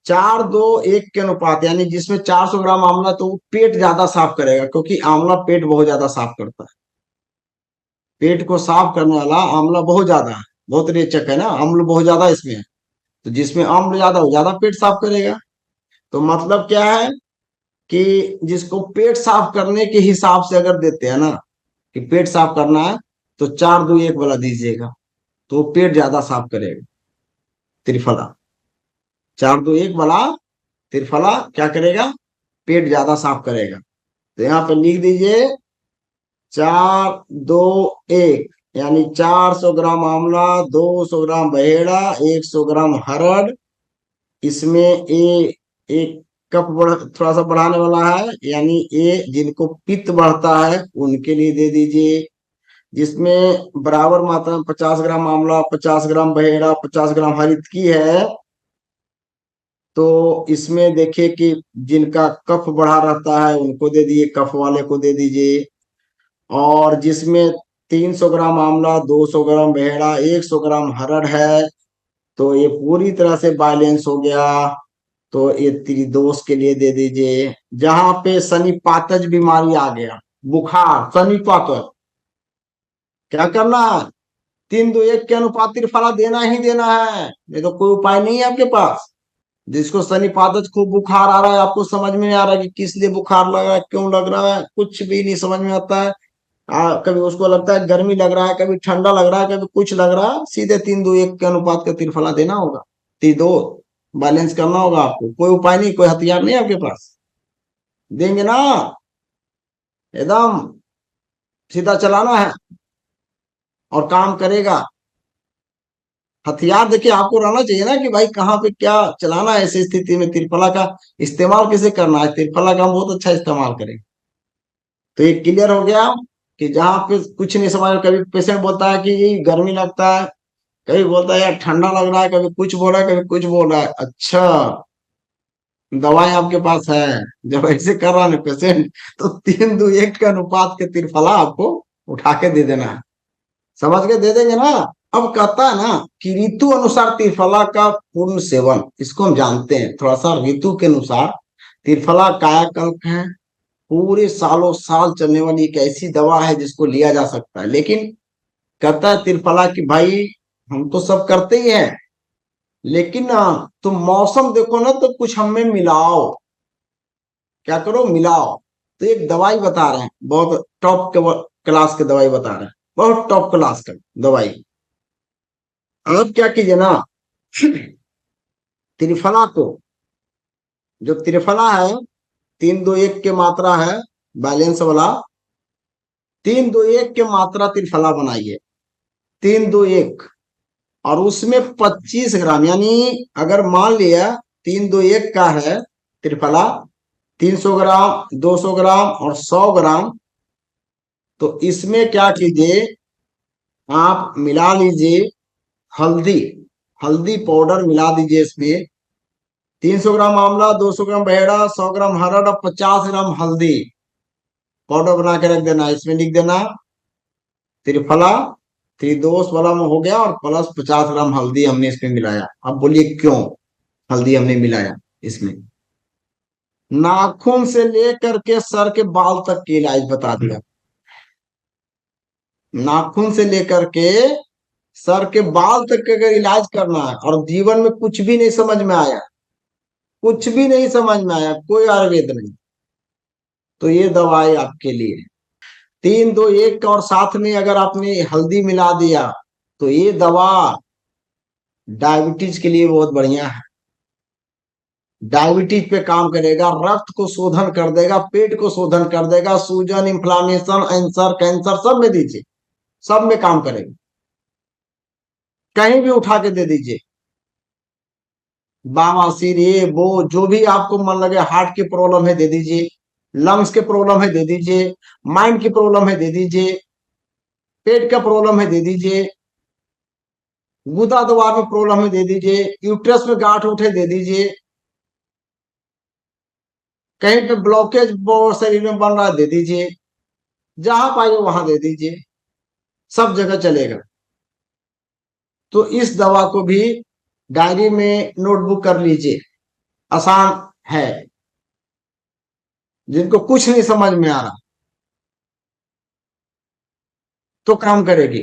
4-2-1 के अनुपात, यानी जिसमें 400 ग्राम आंवला, तो वो पेट ज्यादा साफ करेगा, क्योंकि आंवला पेट बहुत ज्यादा साफ करता है। पेट को साफ करने वाला आंवला बहुत ज्यादा है, बहुत रेचक है ना, अम्ल बहुत ज्यादा इसमें है। तो जिसमें अम्ल ज्यादा हो, ज्यादा पेट साफ करेगा। तो मतलब क्या है कि जिसको पेट साफ करने के हिसाब से अगर देते हैं ना, कि पेट साफ करना है, तो 4-2-1 वाला दीजिएगा, तो पेट ज्यादा साफ करेगा त्रिफला। 4-2-1 वाला त्रिफला क्या करेगा? पेट ज्यादा साफ करेगा। तो यहाँ पे लिख दीजिए 4-2-1, यानी 400 ग्राम आंवला, 200 ग्राम बहेड़ा, 100 ग्राम हरड़। इसमें एक कप थोड़ा सा बढ़ाने वाला है, यानी ए जिनको पित्त बढ़ता है उनके लिए दे दीजिए। जिसमें बराबर मात्रा में 50 ग्राम आंवला, 50 ग्राम बहेड़ा, 50 ग्राम हरित की है, तो इसमें देखिए कि जिनका कफ बढ़ा रहता है उनको दे दिए, कफ वाले को दे दीजिए। और जिसमें 300 ग्राम आंवला, 200 ग्राम बहेड़ा, 100 ग्राम हरड़ है, तो ये पूरी तरह से बैलेंस हो गया, तो ये त्रिदोष के लिए दे दीजिए। जहां पे सनिपातज बीमारी आ गया, बुखार, सनिपातज, क्या करना है? 3-2-1 के अनुपात त्रिफला देना ही देना है, नहीं तो कोई उपाय नहीं है आपके पास। जिसको सनिपातज खूब बुखार आ रहा है, आपको समझ में नहीं आ रहा है कि किस लिए बुखार लग रहा है, क्यों लग रहा है, कुछ भी नहीं समझ में आता है। कभी उसको लगता है गर्मी लग रहा है, कभी ठंडा लग रहा है, कभी कुछ लग रहा है, सीधे 3-2-1 के अनुपात का त्रिफला देना होगा। दो बैलेंस करना होगा आपको, कोई उपाय नहीं, कोई हथियार नहीं आपके पास। देंगे ना, एकदम सीधा चलाना है और काम करेगा। हथियार देखिए आपको रहना चाहिए ना, कि भाई कहाँ पे क्या चलाना है, ऐसी स्थिति में त्रिफला का इस्तेमाल कैसे करना है। त्रिफला का हम बहुत अच्छा इस्तेमाल करेंगे। तो ये क्लियर हो गया कि जहां पे कुछ नहीं समझ, कभी पेशेंट बोलता है कि गर्मी लगता है, कभी बोलता है यार ठंडा लग रहा है, कभी कुछ बोल रहा है, कभी कुछ बोल रहा है। अच्छा, दवाई आपके पास है। जब ऐसे कर रहा है पेशेंट, तो 3-2-1 के अनुपात के त्रिफला आपको उठा के दे देना है। समझ के दे देंगे ना। अब कहता है ना कि ऋतु अनुसार त्रिफला का पूर्ण सेवन, इसको हम जानते हैं। थोड़ा सा ऋतु के अनुसार त्रिफला कायाकल्प है, पूरे सालों साल चलने वाली एक ऐसी दवा है जिसको लिया जा सकता है। लेकिन कहता है त्रिफला की भाई हम तो सब करते ही हैं, लेकिन ना तुम मौसम देखो ना, तो कुछ हमें मिलाओ। क्या करो? मिलाओ। तो एक दवाई बता रहे हैं, बहुत टॉप क्लास के दवाई बता रहे हैं, बहुत टॉप क्लास का दवाई। आप क्या कीजिए ना, त्रिफला को, जो त्रिफला है 3-2-1 के मात्रा है, बैलेंस वाला 3-2-1 के मात्रा त्रिफला बनाइए, 3-2-1। और उसमें 25 ग्राम, यानी अगर मान लिया 3-2-1 का है त्रिफला, 300 ग्राम, 200 ग्राम और 100 ग्राम, तो इसमें क्या कीजिए, आप मिला लीजिए हल्दी, हल्दी पाउडर मिला दीजिए इसमें। 300 ग्राम आंवला, 200 ग्राम बहेड़ा, 100 ग्राम हरड़ और 50 ग्राम हल्दी पाउडर बना के रख देना। इसमें लिख देना त्रिफला, त्रिदोष वाला में हो गया, और प्लस 50 ग्राम हल्दी हमने इसमें मिलाया। अब बोलिए क्यों हल्दी हमने मिलाया इसमें? नाखून से लेकर के सर के बाल तक के इलाज बता दिया। नाखून से लेकर के सर के बाल तक का अगर इलाज करना है, और जीवन में कुछ भी नहीं समझ में आया, कुछ भी नहीं समझ में आया, कोई आयुर्वेद नहीं, तो ये दवाई आपके लिए है। तीन दो एक, और साथ में अगर आपने हल्दी मिला दिया तो ये दवा डायबिटीज के लिए बहुत बढ़िया है। डायबिटीज पे काम करेगा, रक्त को शोधन कर देगा, पेट को शोधन कर देगा, सूजन, इंफ्लामेशन, अल्सर, कैंसर सब में दीजिए, सब में काम करेगा। कहीं भी उठा के दे दीजिए, बवासीर ये वो जो भी आपको मन लगे, हार्ट की प्रॉब्लम है दे दीजिए, लंग्स के प्रॉब्लम है दे दीजिए, माइंड की प्रॉब्लम है दे दीजिए, पेट का प्रॉब्लम है दे दीजिए, गुदा द्वार में प्रॉब्लम है दे दीजिए, यूट्रस में गांठ उठे दे दीजिए, कहीं पे ब्लॉकेज शरीर में बन रहा है दे दीजिए, जहां पाइए वहां दे दीजिए, सब जगह चलेगा। तो इस दवा को भी डायरी में नोटबुक कर लीजिए, आसान है। जिनको कुछ नहीं समझ में आ रहा तो काम करेगी।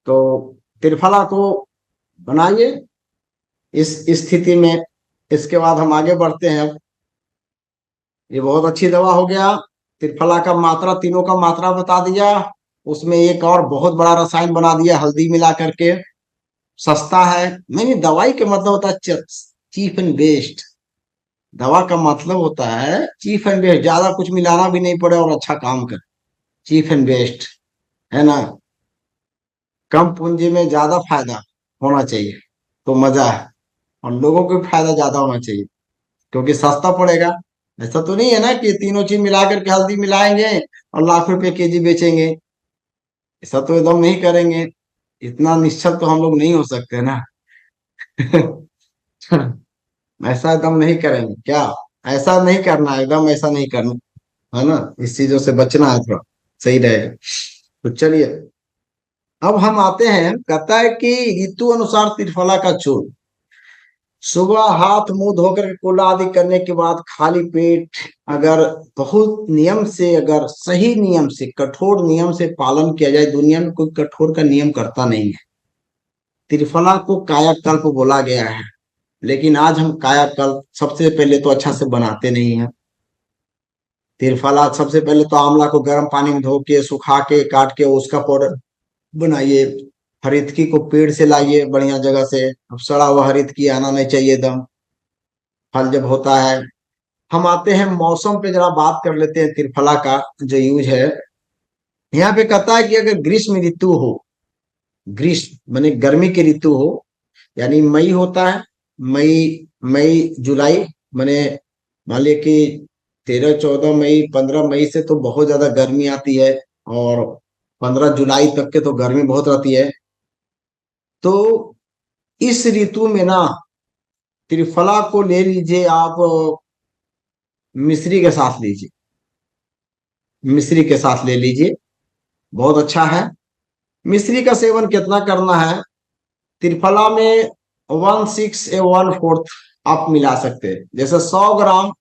तो त्रिफला को बनाइए इस स्थिति में। इसके बाद हम आगे बढ़ते हैं। अब ये बहुत अच्छी दवा हो गया। त्रिफला का मात्रा, तीनों का मात्रा बता दिया, उसमें एक और बहुत बड़ा रसायन बना दिया हल्दी मिला करके। सस्ता है, नहीं दवाई का मतलब होता है चीप एंड बेस्ट। दवा का मतलब होता है चीप एंड बेस्ट, ज्यादा कुछ मिलाना भी नहीं पड़े और अच्छा काम करे। चीप एंड बेस्ट है ना, कम पूंजी में ज्यादा फायदा होना चाहिए तो मजा है, और लोगों को भी फायदा ज्यादा होना चाहिए क्योंकि सस्ता पड़ेगा। ऐसा तो नहीं है ना कि तीनों चीज मिला करके हल्दी मिलाएंगे और लाख रुपए केजी बेचेंगे। ऐसा तो एकदम नहीं करेंगे, इतना निश्चल तो हम लोग नहीं हो सकते ना। ऐसा एकदम नहीं करेंगे क्या, ऐसा नहीं करना है, एकदम ऐसा नहीं करना है ना, इस चीजों से बचना है थोड़ा, सही रहेगा। तो चलिए अब हम आते हैं, कहता है कि ऋतु अनुसार त्रिफला का चूर्ण सुबह हाथ मुंह धोकर के कुल्ला आदि करने के बाद खाली पेट अगर बहुत नियम से, अगर सही नियम से, कठोर नियम से पालन किया जाए, दुनिया में कोई कठोर का नियम करता नहीं है। त्रिफला को कायाकल्प बोला गया है, लेकिन आज हम कायाकल्प सबसे पहले तो अच्छा से बनाते नहीं है। त्रिफला सबसे पहले तो आंवला को गर्म पानी में धो के, सुखा के, काट के उसका पाउडर बनाइए। हरितकी को पेड़ से लाइए बढ़िया जगह से, अब सड़ा हुआ हरितकी आना नहीं चाहिए एकदम, फल जब होता है। हम आते हैं मौसम पे, जरा बात कर लेते हैं त्रिफला का जो यूज है। यहाँ पे कहता है कि अगर ग्रीष्म ऋतु हो, ग्रीष्म माने गर्मी की ऋतु हो, यानी मई होता है, मई, मई जुलाई, माने मान लिया कि 13 14 मई, 15 मई से तो बहुत ज्यादा गर्मी आती है, और 15 जुलाई तक के तो गर्मी बहुत रहती है। तो इस ऋतु में ना त्रिफला को ले लीजिए आप, मिश्री के साथ लीजिए, मिश्री के साथ ले लीजिए, बहुत अच्छा है। मिश्री का सेवन कितना करना है, त्रिफला में 1/6 या 1/4 आप मिला सकते हैं। जैसे 100 ग्राम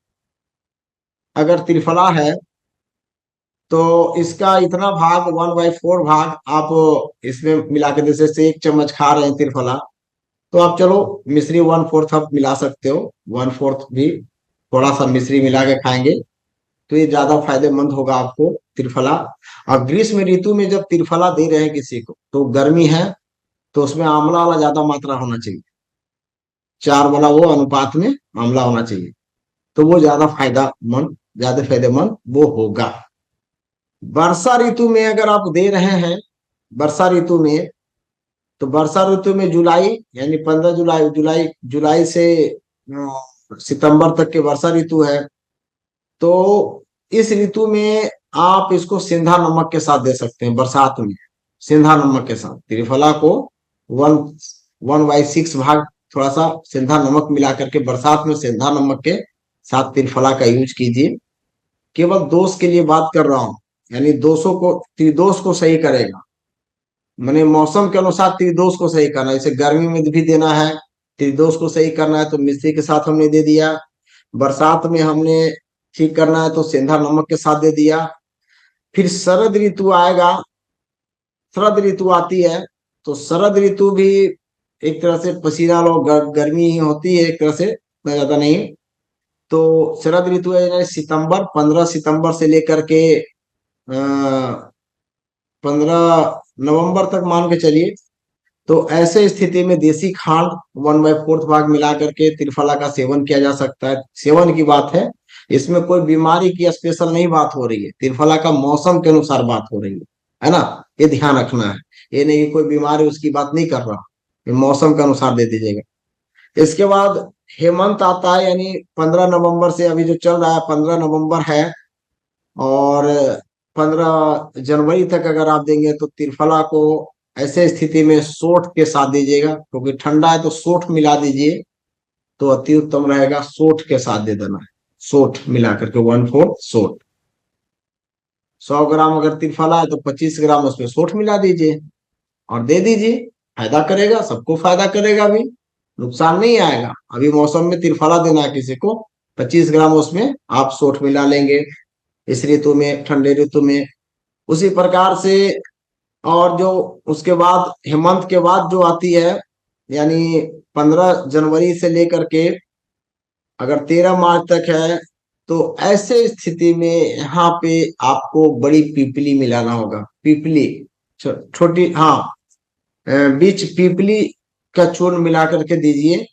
अगर त्रिफला है तो इसका इतना भाग, 1/4 भाग आप इसमें मिला के, जैसे से 1 चम्मच खा रहे हैं त्रिफला, तो आप चलो मिश्री 1/4 आप मिला सकते हो, 1/4 भी थोड़ा सा मिश्री मिला के खाएंगे तो ये ज्यादा फायदेमंद होगा आपको त्रिफला। और ग्रीष्म ऋतु में जब त्रिफला दे रहे हैं किसी को, तो गर्मी है तो उसमें आंवला वाला ज्यादा मात्रा होना चाहिए, 4 वाला वो अनुपात में आंवला होना चाहिए, तो वो ज्यादा फायदेमंद वो होगा। वर्षा ऋतु में अगर आप दे रहे हैं, वर्षा ऋतु में, तो वर्षा ऋतु में जुलाई, यानी 15 जुलाई, जुलाई से सितंबर तक के वर्षा ऋतु है। तो इस ऋतु में आप इसको सिंधा नमक के साथ दे सकते हैं, बरसात में सिंधा नमक के साथ त्रिफला को 1/6 भाग थोड़ा सा सिंधा नमक मिला करके बरसात में सिंधा नमक के साथ त्रिफला का यूज कीजिए। केवल दोष के लिए बात कर रहा हूं, यानी दोषों को, त्रिदोष को सही करेगा, मैंने मौसम के अनुसार त्रिदोष को सही करना है। जैसे गर्मी में भी देना है, त्रिदोष को सही करना है तो मिश्री के साथ हमने दे दिया। बरसात में हमने ठीक करना है तो सेंधा नमक के साथ दे दिया। फिर शरद ऋतु आएगा, शरद ऋतु आती है, तो शरद ऋतु भी एक तरह से पसीना लो, गर्मी ही होती है एक तरह से, इतना ज्यादा नहीं। तो शरद ऋतु है सितंबर, 15 सितंबर से लेकर के 15 नवंबर तक मान के चलिए। तो ऐसे स्थिति में देसी खांड 1/4 भाग मिला करके त्रिफला का सेवन किया जा सकता है। सेवन की बात है, इसमें कोई बीमारी की स्पेशल नहीं बात हो रही है, त्रिफला का मौसम के अनुसार बात हो रही है ना। ये ध्यान रखना है, ये नहीं कि कोई बीमारी उसकी बात नहीं कर रहा, ये मौसम के अनुसार दे दीजिएगा। इसके बाद हेमंत आता है, यानी 15 नवंबर से, अभी जो चल रहा है 15 नवंबर है, और 15 जनवरी तक अगर आप देंगे तो त्रिफला को ऐसे स्थिति में सोठ के साथ दीजिएगा, क्योंकि ठंडा है तो सोठ मिला दीजिए तो अति उत्तम रहेगा। सोठ के साथ दे देना है, सोठ मिला करके 1/4 सोठ। 100 ग्राम अगर त्रिफला है तो 25 ग्राम उसमें सोठ मिला दीजिए और दे दीजिए। फायदा करेगा, सबको फायदा करेगा, अभी नुकसान नहीं आएगा। अभी मौसम में त्रिफला देना है किसी को, 25 ग्राम उसमें आप सोठ मिला लेंगे इस ऋतु में, ठंडे ऋतु में। उसी प्रकार से, और जो उसके बाद हेमंत के बाद जो आती है, यानी 15 जनवरी से लेकर के अगर 13 मार्च तक है, तो ऐसे स्थिति में यहाँ पे आपको बड़ी पीपली मिलाना होगा। पीपली छोटी, हाँ, बीच पीपली का चूर्ण मिला करके दीजिए।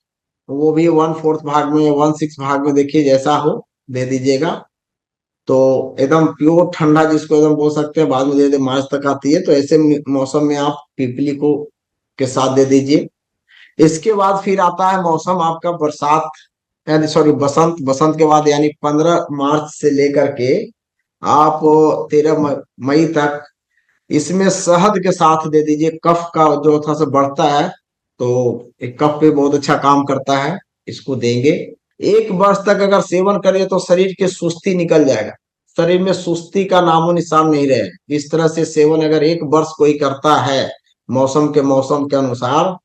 वो भी 1/4 भाग में, 1/6 भाग में, देखिए जैसा हो दे दीजिएगा। तो एकदम प्योर ठंडा जिसको एकदम बोल सकते हैं, बाद में धीरे धीरे मार्च तक आती है, तो ऐसे मौसम में आप पीपली को के साथ दे दीजिए। इसके बाद फिर आता है मौसम आपका बरसात, यानी सॉरी बसंत। बसंत के बाद यानी 15 मार्च से लेकर के आप 13 मई तक इसमें शहद के साथ दे दीजिए। कफ का जो था से बढ़ता है, तो एक कफ पे बहुत अच्छा काम करता है, इसको देंगे। 1 वर्ष तक अगर सेवन करिए तो शरीर की सुस्ती निकल जाएगा, शरीर में सुस्ती का नामो निशान नहीं रहे। इस तरह से सेवन अगर 1 वर्ष कोई करता है मौसम के अनुसार,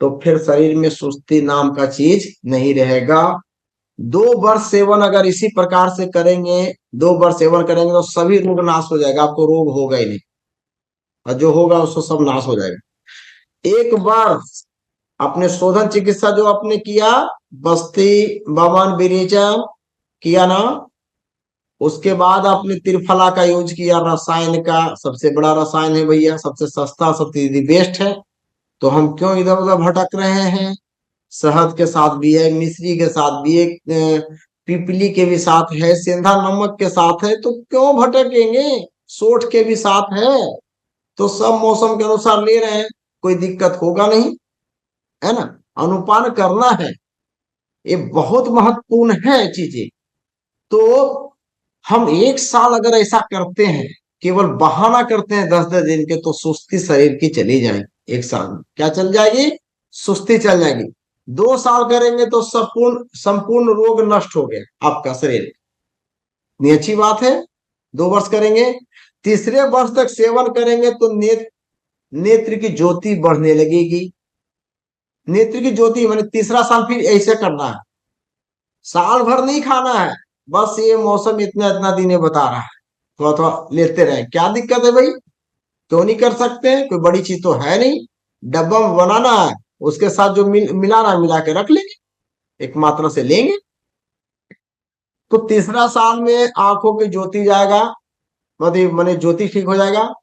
तो फिर शरीर में सुस्ती नाम का चीज नहीं रहेगा। 2 वर्ष सेवन अगर इसी प्रकार से करेंगे, 2 वर्ष सेवन करेंगे तो सभी रोग नाश हो जाएगा, आपको रोग होगा ही नहीं, और जो होगा उसको सब नाश हो जाएगा। 1 बार अपने शोधन चिकित्सा जो आपने किया, बस्ती बमन विरेचन किया ना, उसके बाद आपने त्रिफला का यूज किया, रसायन का सबसे बड़ा रसायन है भैया, सबसे सस्ता, सबसे बेस्ट है। तो हम क्यों इधर उधर भटक रहे हैं? शहद के साथ भी है, मिश्री के साथ भी है, पिपली के भी साथ है, सेंधा नमक के साथ है, तो क्यों भटकेंगे? सोठ के भी साथ है, तो सब मौसम के अनुसार ले रहे हैं, कोई दिक्कत होगा नहीं, है ना। अनुपान करना है, ये बहुत महत्वपूर्ण है चीजें। तो हम 1 साल अगर ऐसा करते हैं, केवल बहाना करते हैं 10-10 दिन के, तो सुस्ती शरीर की चली जाएगी। 1 साल में क्या चल जाएगी? सुस्ती चल जाएगी। 2 साल करेंगे तो संपूर्ण संपूर्ण रोग नष्ट हो गया आपका शरीर, ये अच्छी बात है। 2 वर्ष करेंगे, तीसरे वर्ष तक सेवन करेंगे तो नेत्र की ज्योति बढ़ने लगेगी। नेत्र की ज्योति माने तीसरा साल फिर ऐसे करना है, साल भर नहीं खाना है, बस ये मौसम इतना इतना दिन ये बता रहा है, थोड़ा थोड़ा लेते रहे। क्या दिक्कत है भाई? क्यों नहीं कर सकते हैं? कोई बड़ी चीज तो है नहीं। डब्बा में बनाना है, उसके साथ जो मिलाना मिला के रख लेंगे, एक मात्रा से लेंगे। तो तीसरा साल में आंखों की ज्योति जाएगा, मतलब माने ज्योति ठीक हो जाएगा।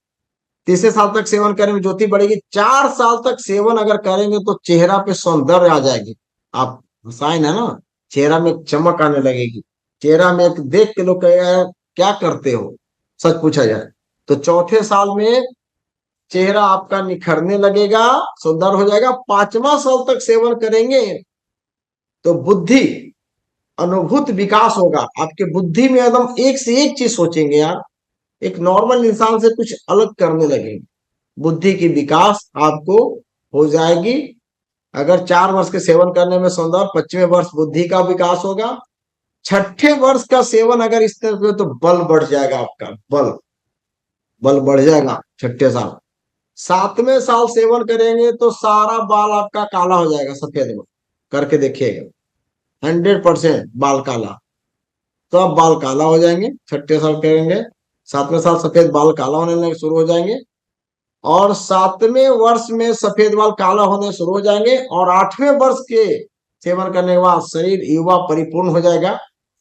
तीसरे साल तक सेवन करेंगे, ज्योति बढ़ेगी। 4 साल तक सेवन अगर करेंगे तो चेहरा पे सौंदर्य आ जाएगी। आप साइन है ना, चेहरा में चमक आने लगेगी। चेहरा में एक देख के लोग कहेगा यार क्या करते हो, सच पूछा जाए तो। चौथे साल में चेहरा आपका निखरने लगेगा, सुंदर हो जाएगा। 5वां साल तक सेवन करेंगे तो बुद्धि अनुभूत विकास होगा, आपके बुद्धि में एकदम एक से एक चीज सोचेंगे यार, एक नॉर्मल इंसान से कुछ अलग करने लगेंगे। बुद्धि की विकास आपको हो जाएगी। अगर 4 वर्ष के सेवन करने में सौंदर्य, 25वें वर्ष बुद्धि का विकास होगा। 6ठे वर्ष का सेवन अगर इस तरह से, तो बल बढ़ जाएगा आपका, बल बढ़ जाएगा 6ठे साल। 7वें साल सेवन करेंगे तो सारा बाल आपका काला हो जाएगा, सफेद करके देखिएगा, 100% बाल काला। तो अब बाल काला हो जाएंगे 6ठे साल करेंगे। 7वें साल सफेद बाल काला होने शुरू हो जाएंगे, और 7वें वर्ष में सफेद बाल काला होने शुरू हो जाएंगे, और 8वें वर्ष के सेवन करने के बाद शरीर युवा परिपूर्ण हो जाएगा।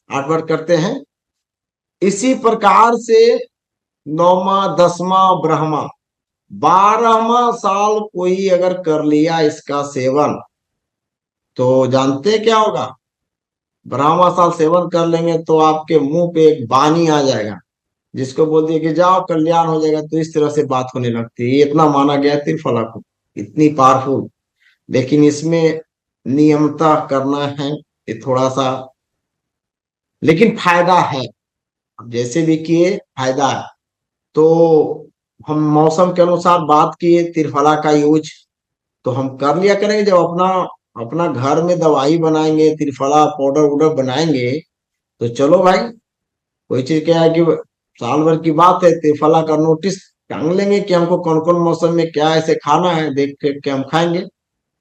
8 वर्ष करते हैं। इसी प्रकार से नौमा, दसवां, ब्रह्मा, 12वां साल कोई अगर कर लिया इसका सेवन, तो जानते हैं क्या होगा? 12वां साल सेवन कर लेंगे तो आपके मुंह पे एक बानी आ जाएगा, जिसको बोल दिए कि जाओ कल्याण हो जाएगा। तो इस तरह से बात होने लगती है। ये इतना माना गया है त्रिफला को, इतनी पावरफुल। लेकिन इसमें नियमता करना है, ये थोड़ा सा, लेकिन फायदा है। अब जैसे भी किए फायदा है। तो हम मौसम के अनुसार बात किए त्रिफला का यूज, तो हम कर लिया करेंगे। जब अपना अपना घर में दवाई बनाएंगे, त्रिफला पाउडर वुडर बनाएंगे, तो चलो भाई, कोई चीज क्या है कि साल भर की बात है, त्रिफला का नोटिस टांग लेंगे कि हमको कौन कौन मौसम में क्या ऐसे खाना है, देख देख के हम खाएंगे,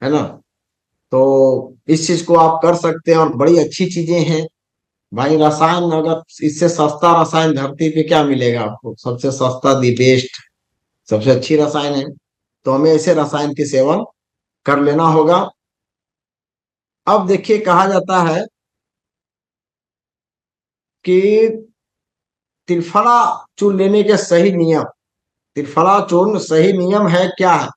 है ना। तो इस चीज को आप कर सकते हैं, और बड़ी अच्छी चीजें हैं भाई। रसायन, अगर इससे सस्ता रसायन धरती पे क्या मिलेगा आपको? सबसे सस्ता, दी बेस्ट, सबसे अच्छी रसायन है। तो हमें ऐसे रसायन के सेवन कर लेना होगा। अब देखिए, कहा जाता है कि त्रिफला चूर्ण लेने के सही नियम, त्रिफला चूर्ण सही नियम है क्या है?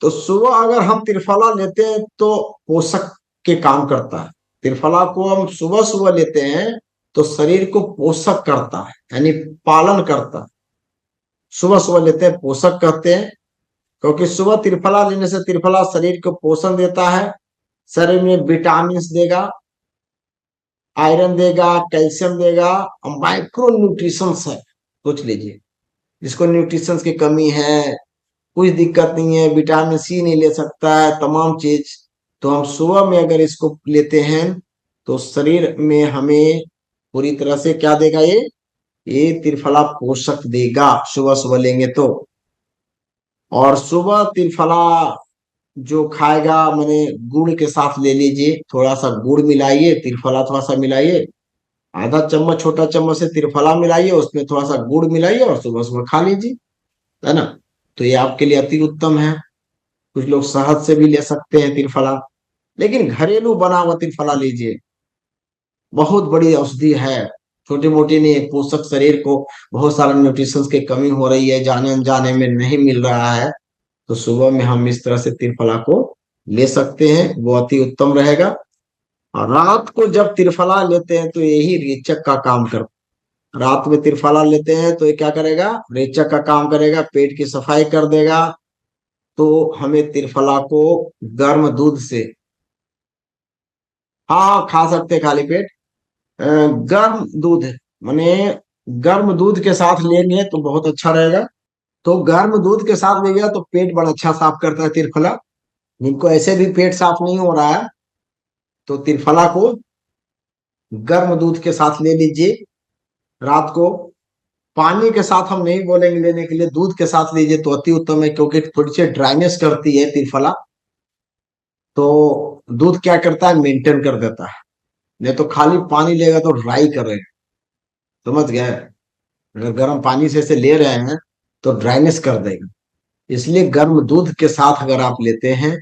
तो सुबह अगर हम त्रिफला लेते हैं तो पोषक के काम करता है। त्रिफला को हम सुबह सुबह लेते हैं तो शरीर को पोषक करता है, यानी पालन करता है। सुबह सुबह लेते हैं पोषक कहते हैं, क्योंकि सुबह त्रिफला लेने से त्रिफला शरीर को पोषण देता है, शरीर में विटामिन देगा, आयरन देगा, कैल्शियम देगा, और माइक्रो न्यूट्रिशन है। सोच लीजिए, जिसको न्यूट्रिशन की कमी है, कुछ दिक्कत नहीं है, विटामिन सी नहीं ले सकता है, तमाम चीज, तो हम सुबह में अगर इसको लेते हैं तो शरीर में हमें पूरी तरह से क्या देगा? ये त्रिफला पोषक देगा, सुबह सुबह लेंगे तो। और सुबह त्रिफला जो खाएगा, मैंने गुड़ के साथ ले लीजिए, थोड़ा सा गुड़ मिलाइए, त्रिफला थोड़ा सा मिलाइए, आधा चम्मच, छोटा चम्मच से त्रिफला मिलाइए, उसमें थोड़ा सा गुड़ मिलाइए और सुबह सुबह खा लीजिए, है ना। तो ये आपके लिए अति उत्तम है। कुछ लोग शहद से भी ले सकते हैं त्रिफला, लेकिन घरेलू बना हुआ त्रिफला लीजिए, बहुत बड़ी औषधि है, छोटी मोटी नहीं है। पोषक शरीर को बहुत सारे न्यूट्रिशन की कमी हो रही है, जाने अनजाने में नहीं मिल रहा है, तो सुबह में हम इस तरह से त्रिफला को ले सकते हैं, वो अति उत्तम रहेगा। और रात को जब त्रिफला लेते हैं तो यही रेचक का काम कर, रात में त्रिफला लेते हैं तो ये क्या करेगा? रेचक का काम करेगा, पेट की सफाई कर देगा। तो हमें त्रिफला को गर्म दूध से, हाँ खा सकते हैं खाली पेट। अ, गर्म दूध, माने गर्म दूध के साथ लेंगे तो बहुत अच्छा रहेगा। तो गर्म दूध के साथ ले गया तो पेट बड़ा अच्छा साफ करता है त्रिफला। जिनको ऐसे भी पेट साफ नहीं हो रहा है, तो त्रिफला को गर्म दूध के साथ ले लीजिए रात को। पानी के साथ हम नहीं बोलेंगे लेने के लिए, दूध के साथ लीजिए तो अति उत्तम है, क्योंकि थोड़ी सी ड्राइनेस करती है त्रिफला, तो दूध क्या करता है? मेंटेन कर देता है। नहीं तो खाली पानी लेगा तो ड्राई करेगा, समझ गए? अगर गर्म पानी से इसे ले रहे हैं तो ड्राइनेस कर देगा। इसलिए गर्म दूध के साथ अगर आप लेते हैं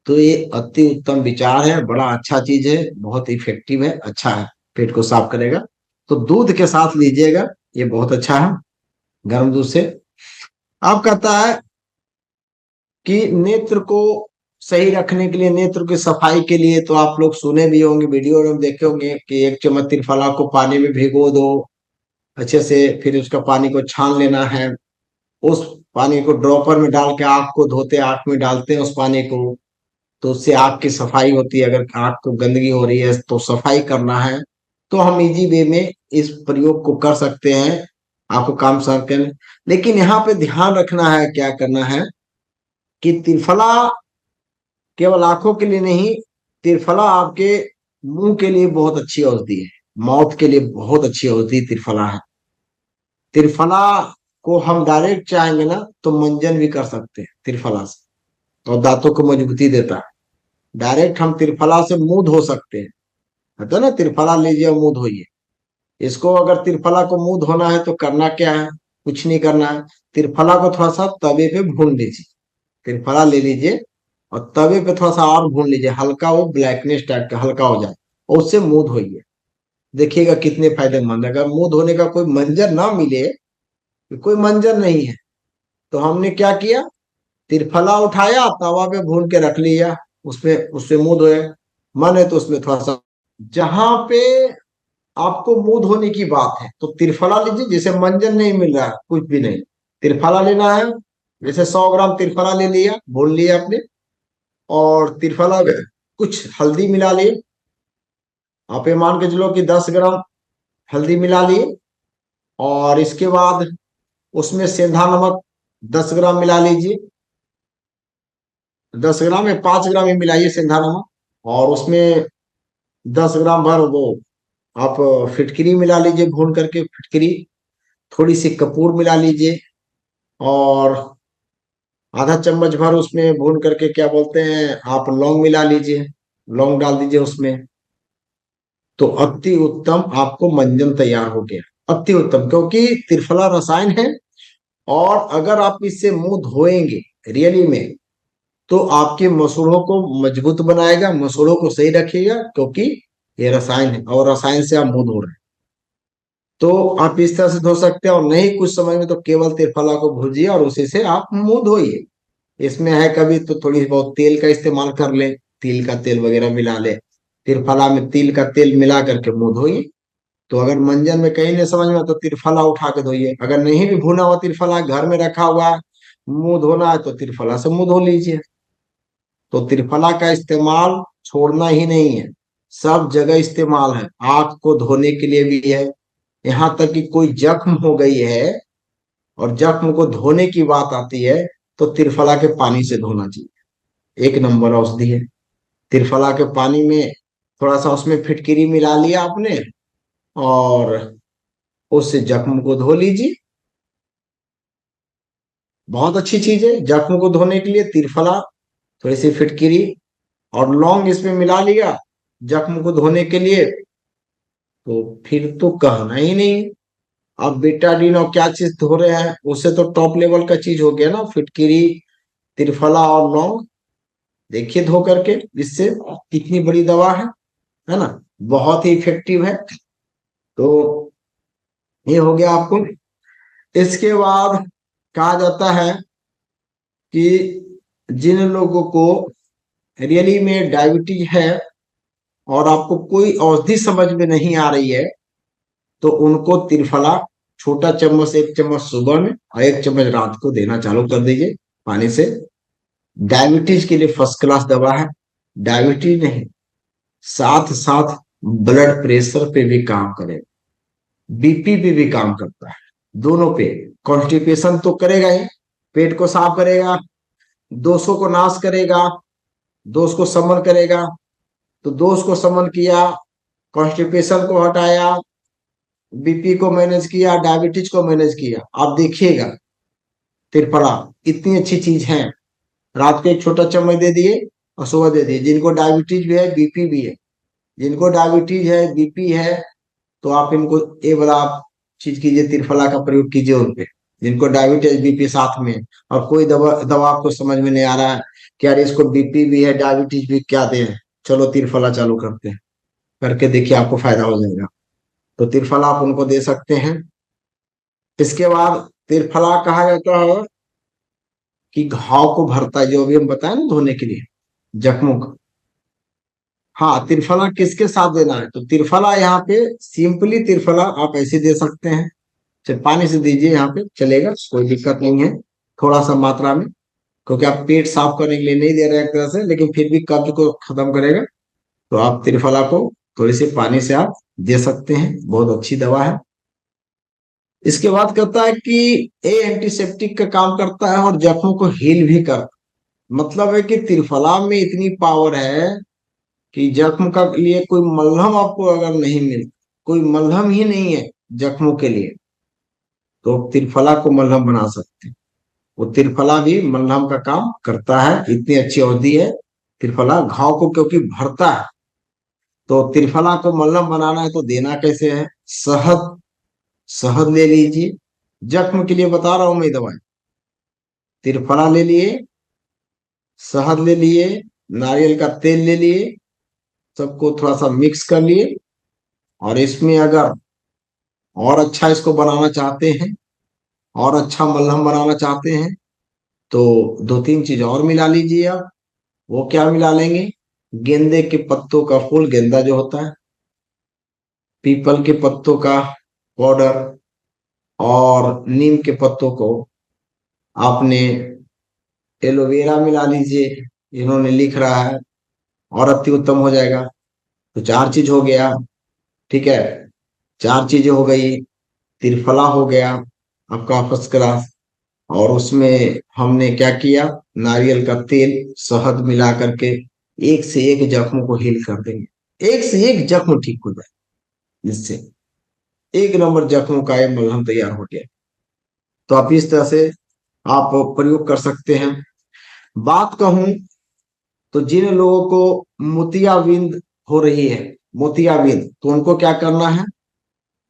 तो ये अति उत्तम विचार है, बड़ा अच्छा चीज है, बहुत इफेक्टिव है, अच्छा है, पेट को साफ करेगा। तो दूध के साथ लीजिएगा, ये बहुत अच्छा है, गर्म दूध से। आप कहता है कि नेत्र को सही रखने के लिए, नेत्र की सफाई के लिए, तो आप लोग सुने भी होंगे, वीडियो में देखे होंगे कि एक चम्मच त्रिफला को पानी में भिगो दो अच्छे से, फिर उसका पानी को छान लेना है। उस पानी को ड्रॉपर में डाल के आंख को धोते, आंख में डालते हैं उस पानी को, तो उससे आंख की सफाई होती है। अगर आंख को गंदगी हो रही है तो सफाई करना है, तो हम इजी वे में इस प्रयोग को कर सकते हैं, आपको काम सर। लेकिन यहाँ पे ध्यान रखना है, क्या करना है कि त्रिफला केवल आंखों के लिए नहीं, त्रिफला आपके मुंह के लिए बहुत अच्छी औषधि है, माउथ के लिए बहुत अच्छी औषधि त्रिफला है। त्रिफला को हम डायरेक्ट चाहेंगे ना तो मंजन भी कर सकते हैं त्रिफला से, और दांतों को मजबूती देता है। डायरेक्ट हम त्रिफला से मुंह धो सकते हैं, तो ना त्रिफला लीजिए और मुंह धोइए। इसको अगर त्रिफला को मुंह धोना है तो करना क्या है? कुछ नहीं करना है, त्रिफला को थोड़ा सा तवे पे भून लीजिए, त्रिफला ले लीजिए और तवे पे थोड़ा सा और भून लीजिए, हल्का वो ब्लैकनेस टाइप का हल्का हो जाए, और उससे मुंह धोइए। देखिएगा कितने फायदेमंद है। अगर मुंह धोने का कोई मंजर ना मिले कि कोई मंजन नहीं है। तो हमने क्या किया, त्रिफला उठाया, तवा पे भून के रख लिया, उसमें उससे मुंह धोए। मन है तो उसमें थोड़ा सा, जहां पे आपको मुंह धोने की बात है तो त्रिफला लीजिए। जैसे मंजन नहीं मिल रहा है, कुछ भी नहीं, त्रिफला लेना है। जैसे 100 ग्राम त्रिफला ले लिया, भून लिया आपने, और त्रिफला में कुछ हल्दी मिला लिए। आप ये मान के चलो कि 10 ग्राम हल्दी मिला लिए। और इसके बाद उसमें सेंधा नमक 10 ग्राम मिला लीजिए। 10 ग्राम में 5 ग्राम ही मिलाइए सेंधा नमक। और उसमें 10 ग्राम भर वो आप फिटकरी मिला लीजिए, भून करके फिटकरी। थोड़ी सी कपूर मिला लीजिए, और आधा चम्मच भर उसमें भून करके क्या बोलते हैं आप, लौंग मिला लीजिए, लौंग डाल दीजिए उसमें। तो अति उत्तम आपको मंजन तैयार हो गया। अति उत्तम, क्योंकि त्रिफला रसायन है। और अगर आप इससे मुंह धोएंगे रियली में, तो आपके मसूड़ों को मजबूत बनाएगा, मसूड़ों को सही रखेगा, क्योंकि ये रसायन है और रसायन से आप मुंह धो रहे हैं। तो आप इस तरह से धो सकते हैं। और नहीं कुछ समझ में तो केवल त्रिफला को भूजिए और उसी से आप मुंह धोइए। इसमें है कभी तो थोड़ी बहुत तेल का इस्तेमाल कर ले, तिल का तेल वगैरह मिला ले, त्रिफला में तिल का तेल मिला करके मुंह धोइए। तो अगर मंजन में कहीं नहीं समझ में तो त्रिफला उठा के धोइए। अगर नहीं भी भुना हुआ त्रिफला घर में रखा हुआ है, मुंह धोना है, तो त्रिफला से मुंह धो लीजिए। तो त्रिफला का इस्तेमाल छोड़ना ही नहीं है, सब जगह इस्तेमाल है। आंख को धोने के लिए भी है, यहाँ तक कि कोई जख्म हो गई है और जख्म को धोने की बात आती है, तो त्रिफला के पानी से धोना चाहिए। एक नंबर औषधि है। त्रिफला के पानी में थोड़ा सा उसमें फिटकिरी मिला लिया आपने, और उससे जख्म को धो लीजिए। बहुत अच्छी चीज है जख्म को धोने के लिए त्रिफला। थोड़ी सी फिटकिरी और लौंग इसमें मिला लिया जख्म को धोने के लिए, तो फिर तो कहना ही नहीं। अब बेटाडीन और क्या चीज धो रहे हैं, उससे तो टॉप लेवल का चीज हो गया ना, फिटकिरी, त्रिफला और लौंग। देखिए धो करके इससे कितनी बड़ी दवा है ना, बहुत ही इफेक्टिव है। तो ये हो गया आपको। इसके बाद कहा जाता है कि जिन लोगों को रियली में डायबिटीज है और आपको कोई औषधि समझ में नहीं आ रही है, तो उनको त्रिफला छोटा चम्मच, 1 चम्मच सुबह में और 1 चम्मच रात को देना चालू कर दीजिए पानी से। डायबिटीज के लिए फर्स्ट क्लास दवा है। डायबिटीज नहीं, साथ साथ ब्लड प्रेशर पे भी काम करे, बीपी पे भी काम करता है, दोनों पे। कॉन्स्टिपेशन तो करेगा ही, पेट को साफ करेगा, दोषों को नाश करेगा, दोष को समन करेगा। तो दोष को समन किया, कॉन्स्टिपेशन को हटाया, बीपी को मैनेज किया, डायबिटीज को मैनेज किया। आप देखिएगा त्रिफला इतनी अच्छी चीज है। रात को एक छोटा चम्मच दे दिए और सुबह दे दिए। जिनको डायबिटीज भी है, बीपी भी है, जिनको डायबिटीज है, बीपी है, तो आप इनको ये वाला आप चीज कीजिए, त्रिफला का प्रयोग कीजिए उनपे, जिनको डायबिटीज बीपी साथ में। और कोई दवा दवा आपको समझ में नहीं आ रहा है कि यार इसको बीपी भी है डायबिटीज भी, क्या दें, चलो त्रिफला चालू करते हैं, करके देखिए आपको फायदा हो जाएगा। तो त्रिफला आप उनको दे सकते हैं। इसके बाद त्रिफला कहा जाता है कि घाव को भरता है, जो अभी हम बताए ना धोने के लिए जख्मों को। हाँ, त्रिफला किसके साथ देना है, तो त्रिफला यहाँ पे सिंपली त्रिफला आप ऐसे दे सकते हैं, चाहे पानी से दीजिए, यहाँ पे चलेगा, कोई दिक्कत नहीं है। थोड़ा सा मात्रा में, क्योंकि आप पेट साफ करने के लिए नहीं दे रहे हैं एक तरह से, लेकिन फिर भी कब्ज को खत्म करेगा। तो आप त्रिफला को थोड़ी सी पानी से आप दे सकते हैं, बहुत अच्छी दवा है। इसके बाद कहता है कि ए एंटीसेप्टिक का काम करता है और जख्मों को हील भी करता है। मतलब है कि त्रिफला में इतनी पावर है कि जख्म का लिए कोई मलहम आपको अगर नहीं मिल, कोई मलहम ही नहीं है जख्मों के लिए, तो त्रिफला को मलहम बना सकते हैं। वो त्रिफला भी मलहम का काम करता है, इतनी अच्छी औषधि है त्रिफला, घाव को क्योंकि भरता है। तो त्रिफला को मलहम बनाना है तो देना कैसे है, शहद, शहद ले लीजिए। जख्म के लिए बता रहा हूं मैं दवाई। त्रिफला ले लिए, शहद ले लिए, नारियल का तेल ले लिए, सबको थोड़ा सा मिक्स कर लिए। और इसमें अगर और अच्छा इसको बनाना चाहते हैं और अच्छा मलहम बनाना चाहते हैं तो दो तीन चीज और मिला लीजिए आप। वो क्या मिला लेंगे? गेंदे के पत्तों का फूल, गेंदा जो होता है, पीपल के पत्तों का पाउडर, और नीम के पत्तों को आपने एलोवेरा मिला लीजिए, इन्होंने लिख रहा है, और अति उत्तम हो जाएगा। तो चार चीज हो गया, ठीक है, चार चीजें हो गई। त्रिफला हो गया आपका फर्स्ट क्लास। और उसमें हमने क्या किया, नारियल का तेल शहद मिला करके एक से एक जख्म को हील कर देंगे, एक से एक जख्म ठीक हो जाए, जिससे एक नंबर जख्म का ये मलहम तैयार हो गया। तो आप इस तरह से आप प्रयोग कर सकते हैं। बात कहूं तो जिन लोगों को मोतियाबिंद हो रही है, मोतियाबिंद, तो उनको क्या करना है?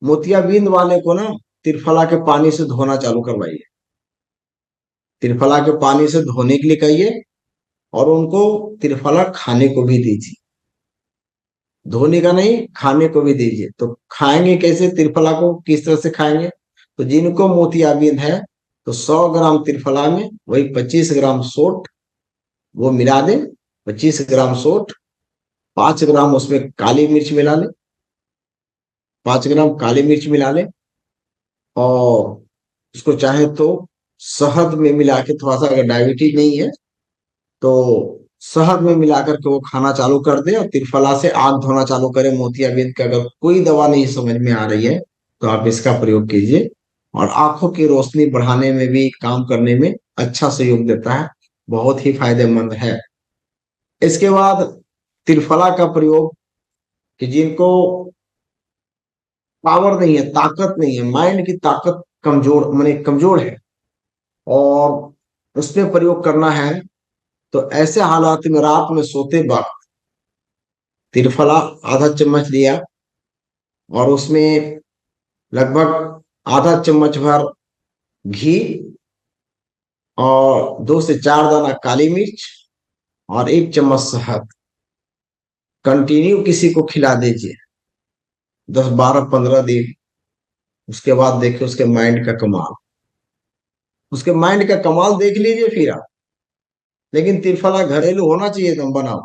मोतियाबिंद वाले को ना त्रिफला के पानी से धोना चालू करवाइए, त्रिफला के पानी से धोने के लिए कहिए, और उनको त्रिफला खाने को भी दीजिए, धोने का नहीं, खाने को भी दीजिए। तो खाएंगे कैसे त्रिफला को, किस तरह से खाएंगे? तो जिनको मोतियाबिंद है तो 100 ग्राम त्रिफला में वही 25 ग्राम सोट वो मिला दें, 25 ग्राम सोट, 5 ग्राम उसमें काली मिर्च मिला लें, 5 ग्राम काली मिर्च मिला लें, और उसको चाहे तो शहद में मिला के थोड़ा सा, अगर डायबिटीज नहीं है तो शहद में मिला करके वो खाना चालू कर दे, और त्रिफला से आंख धोना चालू करे। मोतियाबिंद का अगर कोई दवा नहीं समझ में आ रही है तो आप इसका प्रयोग कीजिए, और आंखों की रोशनी बढ़ाने में भी, काम करने में अच्छा सहयोग देता है, बहुत ही फायदेमंद है। इसके बाद त्रिफला का प्रयोग, कि जिनको पावर नहीं है, ताकत नहीं है, माइंड की ताकत कमजोर, माने कमजोर है, और उसमें प्रयोग करना है, तो ऐसे हालात में रात में सोते वक्त त्रिफला आधा चम्मच लिया, और उसमें लगभग आधा चम्मच भर घी, और 2 से 4 दाना काली मिर्च, और 1 चम्मच शहद, कंटिन्यू किसी को खिला दीजिए 10 12 15 दिन। उसके बाद देखिए उसके माइंड का कमाल, उसके माइंड का कमाल देख लीजिए फिर आप। लेकिन त्रिफला घरेलू होना चाहिए, तुम बनाओ।